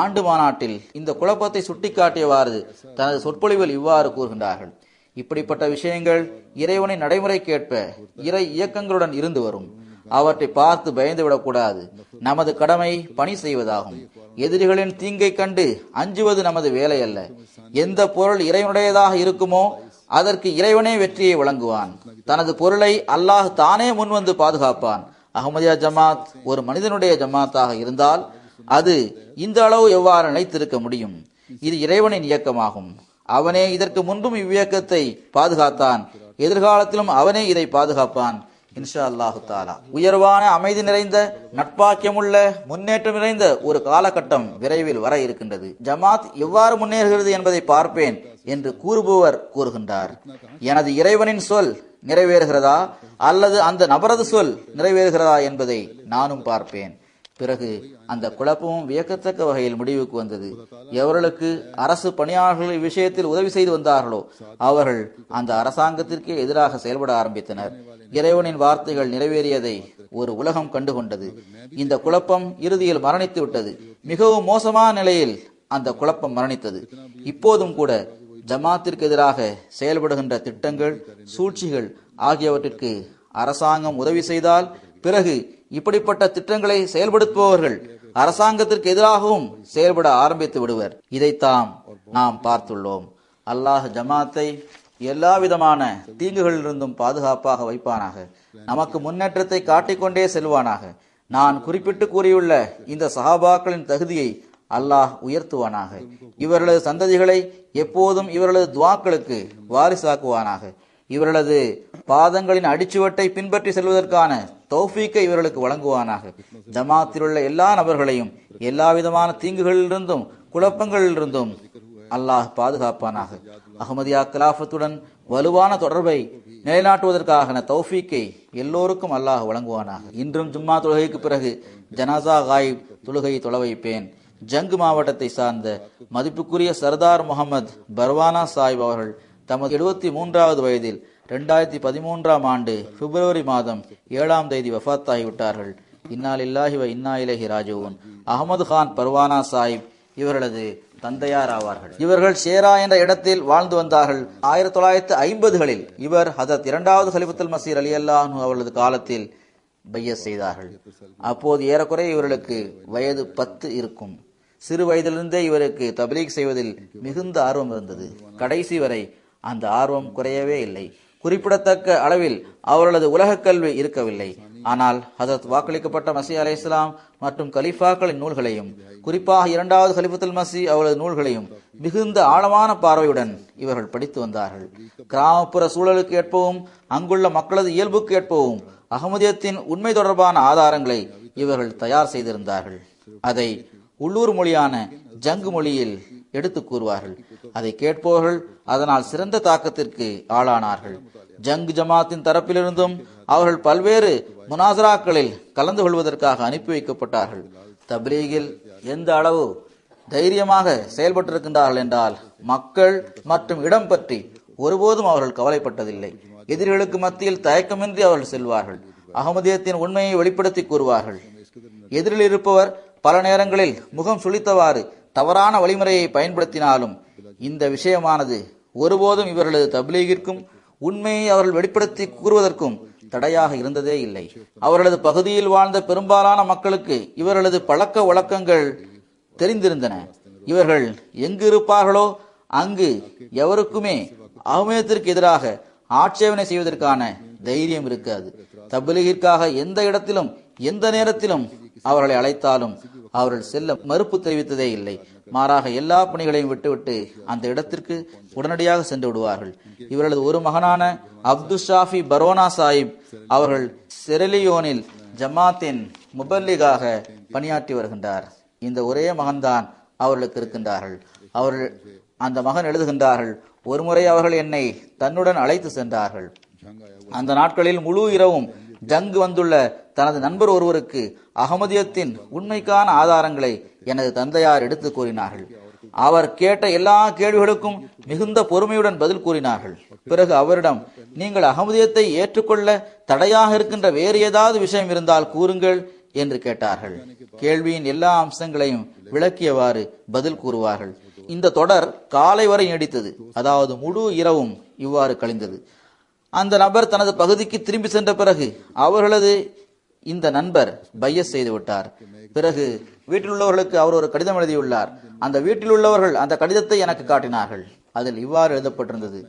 ஆண்டு மாநாட்டில் இந்த குழப்பத்தை சுட்டிக்காட்டியவாறு தனது சொற்பொழிவில் இவ்வாறு கூறுகின்றார்கள்: இப்படிப்பட்ட விஷயங்கள் இறைவனின் நடைமுறைக்கேற்ப இறை இயக்கங்களுடன் இருந்து வரும். அவற்றை பார்த்து பயந்து விடக்கூடாது. நமது கடமை பணி செய்வதாகும். எதிரிகளின் தீங்கை கண்டு அஞ்சுவது நமது வேலை அல்ல. எந்த பொருள் இறைவனுடையதாக இருக்குமோ அதற்கு இறைவனே வெற்றியை வழங்குவான். தனது பொருளை அல்லாஹ் தானே முன்வந்து பாதுகாப்பான். அஹ்மதியா ஜமாத் ஒரு மனிதனுடைய ஜமாத்தாக இருந்தால் அது இந்த அளவு எவ்வாறு நிலைத்திருக்க முடியும்? இது இறைவனின் இயக்கமாகும். அவனே இதற்கு முன்பும் இவ்வியக்கத்தை பாதுகாத்தான். எதிர்காலத்திலும் அவனே இதை பாதுகாப்பான் இன்ஷா அல்லாஹு தாலா. உயர்வான அமைதி நிறைந்த, நட்பாக்கியமுள்ள, முன்னேற்றம் நிறைந்த ஒரு காலகட்டம் விரைவில் வர இருக்கின்றது. ஜமாத் எவ்வாறு முன்னேறுகிறது என்பதை பார்ப்பேன் என்று கூறுபவர் கூறுகின்றார். எனது இறைவனின் சொல் நிறைவேறுகிறதா அல்லது அந்த நபரது சொல் நிறைவேறுகிறதா என்பதை நானும் பார்ப்பேன். பிறகு அந்த குழப்பமும் வியக்கத்தக்க வகையில் முடிவுக்கு வந்தது. எவர்களுக்கு அரசு பணியாளர்கள் இவ்விஷயத்தில் உதவி செய்து வந்தார்களோ அவர்கள் அந்த அரசாங்கத்திற்கே எதிராக செயல்பட ஆரம்பித்தனர். இறைவனின் வார்த்தைகள் நிறைவேறியதை ஒரு உலகம் கண்டுகொண்டது. இந்த குழப்பம் இறுதியில் மரணித்து விட்டது. மிகவும் மோசமான நிலையில் அந்த குழப்பம் மரணித்தது. இப்போதும் கூட ஜமாத்திற்கு எதிராக செயல்படுகின்ற திட்டங்கள், சூழ்ச்சிகள் ஆகியவற்றிற்கு அரசாங்கம் உதவி செய்தால் பிறகு இப்படிப்பட்ட திட்டங்களை செயல்படுத்துபவர்கள் அரசாங்கத்திற்கு எதிராகவும் செயல்பட ஆரம்பித்து விடுவர். இதைத்தான் நாம் பார்த்துள்ளோம். அல்லாஹ் ஜமாத்தை எல்லா விதமான தீங்குகளிலிருந்தும் பாதுகாப்பாக வைப்பானாக. நமக்கு முன்னேற்றத்தை காட்டிக்கொண்டே செல்வானாக. நான் குறிப்பிட்டு கூறியுள்ள இந்த சஹாபாக்களின் தகுதியை அல்லாஹ் உயர்த்துவானாக. இவர்களது சந்ததிகளை எப்போதும் இவர்களது துவாக்களுக்கு வாரிசாக்குவானாக. இவர்களது பாதங்களின் அடிச்சுவட்டை பின்பற்றி செல்வதற்கான தௌஃபீக்கை இவர்களுக்கு வழங்குவானாக. ஜமாத்தில் உள்ள எல்லா நபர்களையும் எல்லா விதமான தீங்குகளிலிருந்தும் குழப்பங்களிலிருந்தும் அல்லாஹ் பாதுகாப்பானாக. அஹ்மதியா கிலாஃபத்துடன் வலுவான தொடர்பை நிலைநாட்டுவதற்கான தௌஃபீக்கை எல்லோருக்கும் அல்லாஹ் வழங்குவானாக. இன்றும் ஜும்மா தொழுகைக்கு பிறகு ஜனாசா காயிப் தொழுகையை தொழ வைப்பேன். ஜங்கு மாவட்டத்தை சார்ந்த மதிப்புக்குரிய சர்தார் முகமது பர்வானா சாஹிப் அவர்கள் தமது 73வது வயதில் 2013ஆம் ஆண்டு பிப்ரவரி மாதம் 7ஆம் தேதி வஃபாத்தாகிவிட்டார்கள். இன்னா லில்லாஹி வ இன்னா இலைஹி ராஜிஊன். அஹமது கான் பர்வானா சாஹிப் இவர்களது தந்தையார் ஆவார்கள். இவர்கள் ஷேரா என்ற இடத்தில் வாழ்ந்து வந்தார்கள். 1950களில் இவர் ஹஜரத் இரண்டாவது கலீஃபத்துல் மஸீஹ் ரலியல்லாஹு அன்ஹு அவர்களது காலத்தில் பையத் செய்தார்கள். அப்போது ஏறக்குறைய இவர்களுக்கு வயது 10 இருக்கும். சிறு வயதிலிருந்தே இவருக்கு தப்லீக் செய்வதில் மிகுந்த ஆர்வம் இருந்தது. கடைசி வரை அந்த ஆர்வம் குறையவே இல்லை. குறிப்பிடத்தக்க அளவில் அவர்களது உலக கல்வி இருக்கவில்லை. ஆனால் ஹஜரத் வாக்களிக்கப்பட்ட மஸீஹ் அலைஹிஸ்ஸலாம் மற்றும் கலீஃபாக்களின் நூல்களையும், குறிப்பாக இரண்டாவது கலீஃபத்துல் மஸீஹ் அவரது நூல்களையும் மிகுந்த ஆழமான பார்வையுடன் இவர்கள் படித்து வந்தார்கள். கிராமப்புற சூழலுக்கு ஏற்பவும் அங்குள்ள மக்களது இயல்புக்கு ஏற்பவும் அஹ்மதியத்தின் உண்மை தொடர்பான ஆதாரங்களை இவர்கள் தயார் செய்திருந்தார்கள். அதை உள்ளூர் மொழியான ஜங்கு மொழியில் எடுத்து கூறுவார்கள். அதை கேட்பவர்கள் அதனால் சிறந்த தாக்கத்திற்கு ஆளானார்கள். ஜங் ஜமாத்தின் தரப்பிலிருந்தும் அவர்கள் பல்வேறு முனாசராக்களில் கலந்து கொள்வதற்காக அனுப்பி வைக்கப்பட்டார்கள். தப்லீகில் எந்த அளவு தைரியமாக செயல்பட்டிருக்கின்றார்கள் என்றால் மக்கள் மற்றும் இடம் பற்றி ஒருபோதும் அவர்கள் கவலைப்பட்டதில்லை. எதிரிகளுக்கு மத்தியில் தயக்கமின்றி அவர்கள் செல்வார்கள். அகமதியத்தின் உண்மையை வெளிப்படுத்தி கூறுவார்கள். எதிரில் இருப்பவர் பல நேரங்களில் முகம் சுளித்தவாறு தவறான வழிமுறையை பயன்படுத்தினாலும் இந்த விஷயமானது ஒருபோதும் இவர்களது தப்லீகிற்கும் உண்மையை அவர்கள் வெளிப்படுத்தி கூறுவதற்கும் தடையாக இருந்ததே இல்லை. அவர்களது பகுதியில் வாழ்ந்த பெரும்பாலான மக்களுக்கு இவர்களது பழக்க வழக்கங்கள் தெரிந்திருந்தன. இவர்கள் எங்கு இருப்பார்களோ அங்கு எவருக்குமே அகமதியத்திற்கு எதிராக ஆட்சேபனை செய்வதற்கான தைரியம் இருக்காது. தப்லீகிற்காக எந்த இடத்திலும் எந்த நேரத்திலும் அவர்களை அழைத்தாலும் அவர்கள் செல்ல மறுப்பு தெரிவித்ததே இல்லை. மாறாக எல்லா பணிகளையும் விட்டுவிட்டு அந்த இடத்திற்கு உடனடியாக சென்று விடுவார்கள். இவர்களது ஒரு மகனான அப்துல் ஷாஃபி பரோனா சாஹிப் அவர்கள் செரலியோனில் ஜமாத்தின் முபல்லிகாக பணியாற்றி வருகின்றார். இந்த ஒரே மகன்தான் அவர்களுக்கு இருக்கின்றார்கள். அவர்கள் அந்த மகன் எழுதுகின்றார்கள், ஒருமுறை அவர்கள் என்னை தன்னுடன் அழைத்து சென்றார்கள். அந்த நாட்களில் முழு இரவும் ஜங்கு வந்துள்ள தனது நண்பர் ஒருவருக்கு அகமதியத்தின் உண்மைக்கான ஆதாரங்களை எனது தந்தையார் எடுத்து கூறினார்கள். அவர் கேட்ட எல்லா கேள்விகளுக்கும் மிகுந்த பொறுமையுடன் பதில் கூறினார்கள். பிறகு அவரிடம், நீங்கள் அகமதியத்தை ஏற்றுக்கொள்ள தடையாக இருக்கின்ற வேறு ஏதாவது விஷயம் இருந்தால் கூறுங்கள் என்று கேட்டார்கள். கேள்வியின் எல்லா அம்சங்களையும் விளக்கியவாறு பதில் கூறுவார்கள். இந்த தொடர் காலை வரை நீடித்தது. அதாவது முழு இரவும் இவ்வாறு கழிந்தது. அந்த நபர் தனது பகுதிக்கு திரும்பி சென்ற பிறகு அவர்களது இந்த நண்பர் பையஸ் செய்து விட்டார். பிறகு வீட்டில் உள்ளவர்களுக்கு அவர் ஒரு கடிதம் எழுதியுள்ளார். அந்த வீட்டில் உள்ளவர்கள் அந்த கடிதத்தை எனக்கு காட்டினார்கள். அதில் இவ்வாறு எழுதப்பட்டிருந்தது,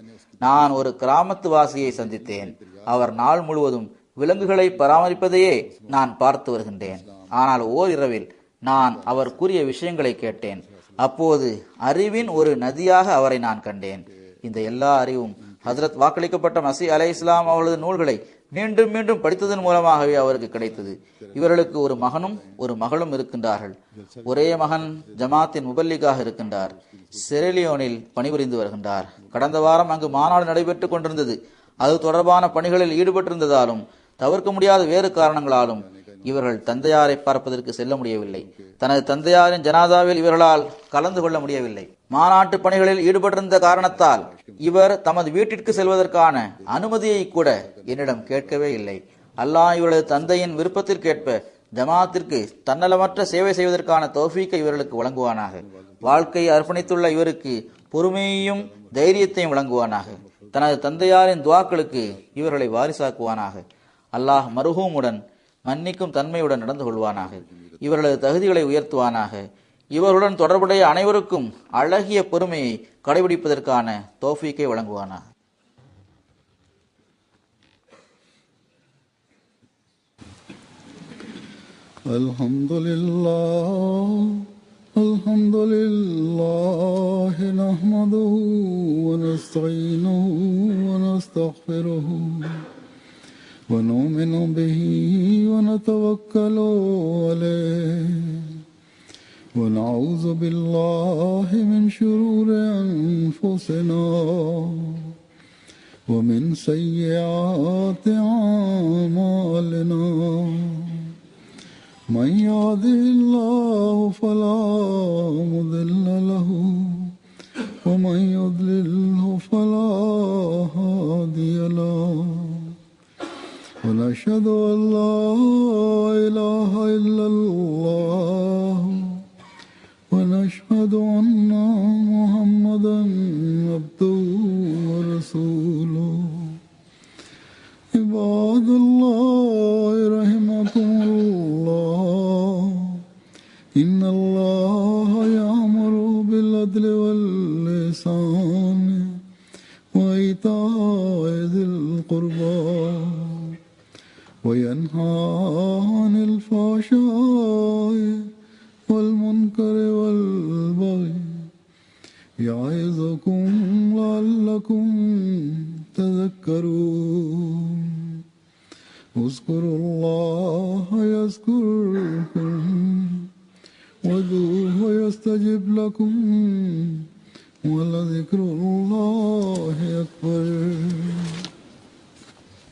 நான் ஒரு கிராமத்து வாசியை சந்தித்தேன். அவர் நாள் முழுவதும் விலங்குகளை பராமரிப்பதையே நான் பார்த்து வருகின்றேன். ஆனால் ஓர் இரவில் நான் அவர் கூறிய விஷயங்களை கேட்டேன். அப்போது அறிவின் ஒரு நதியாக அவரை நான் கண்டேன். இந்த எல்லா அறிவும் ஹஜ்ரத் வாக்களிக்கப்பட்ட மசீஹ் அலைஹிஸ்ஸலாம் அவர்களது நூல்களை மீண்டும் மீண்டும் படித்ததன் மூலமாகவே அவருக்கு கிடைத்தது. இவர்களுக்கு ஒரு மகனும் ஒரு மகளும் இருக்கின்றார்கள். ஒரே மகன் ஜமாத்தின் முபல்லிகாக இருக்கின்றார். செரலியோனில் பணிபுரிந்து வருகின்றார். கடந்த வாரம் அங்கு மாநாடு நடைபெற்றுக் கொண்டிருந்தது. அது தொடர்பான பணிகளில் ஈடுபட்டிருந்ததாலும் தவிர்க்க முடியாத வேறு காரணங்களாலும் இவர்கள் தந்தையாரை பார்ப்பதற்கு செல்ல முடியவில்லை. தனது தந்தையாரின் ஜனாதாவில் இவர்களால் கலந்து கொள்ள முடியவில்லை. மாநாட்டு பணிகளில் ஈடுபட்டிருந்த காரணத்தால் இவர் தமது வீட்டிற்கு செல்வதற்கான அனுமதியை கூட என்னிடம் கேட்கவே இல்லை. அல்லாஹ் இவரது தந்தையின் விருப்பத்திற்கேற்ப ஜமாத்திற்கு தன்னலமற்ற சேவை செய்வதற்கான தௌஃபீக்கை இவர்களுக்கு வழங்குவானாக. வாழ்க்கையை அர்ப்பணித்துள்ள இவருக்கு பொறுமையையும் தைரியத்தையும் வழங்குவானாக. தனது தந்தையாரின் துவாக்களுக்கு இவர்களை வாரிசாக்குவானாக. அல்லாஹ் மர்ஹூமுடன் மன்னிக்கும் தன்மையுடன் நடந்து கொள்வானாக. இவர்களது தகுதிகளை உயர்த்துவானாக. இவர்களுடன் தொடர்புடைய அனைவருக்கும் அழகிய பொறுமையை கடைபிடிப்பதற்கான தௌஃபீக்கை வழங்குவானாக. அல்ஹம்துலில்லாஹ் நஹ்மதுஹு வ நஸ்தஈனுஹு வ நஸ்தக்ஃபிருஹு ونؤمن به ونتوكل عليه ونعوذ بالله من شرور أنفسنا ومن سيئات أعمالنا من يهده الله فلا مضل له ومن يضلله فلا هادي له ونشهد أن لا إله إلا الله ونشهد أن محمدا عبده ورسوله عباد الله رحمكم الله إن الله يأمر بالعدل والإحسان وإيتاء ذي القربى وينهى عن الفحشاء والمنكر والبغي يعظكم لعلكم تذكرون اذكروا الله يذكركم وادعوه يستجب لكم ولذكر الله أكبر.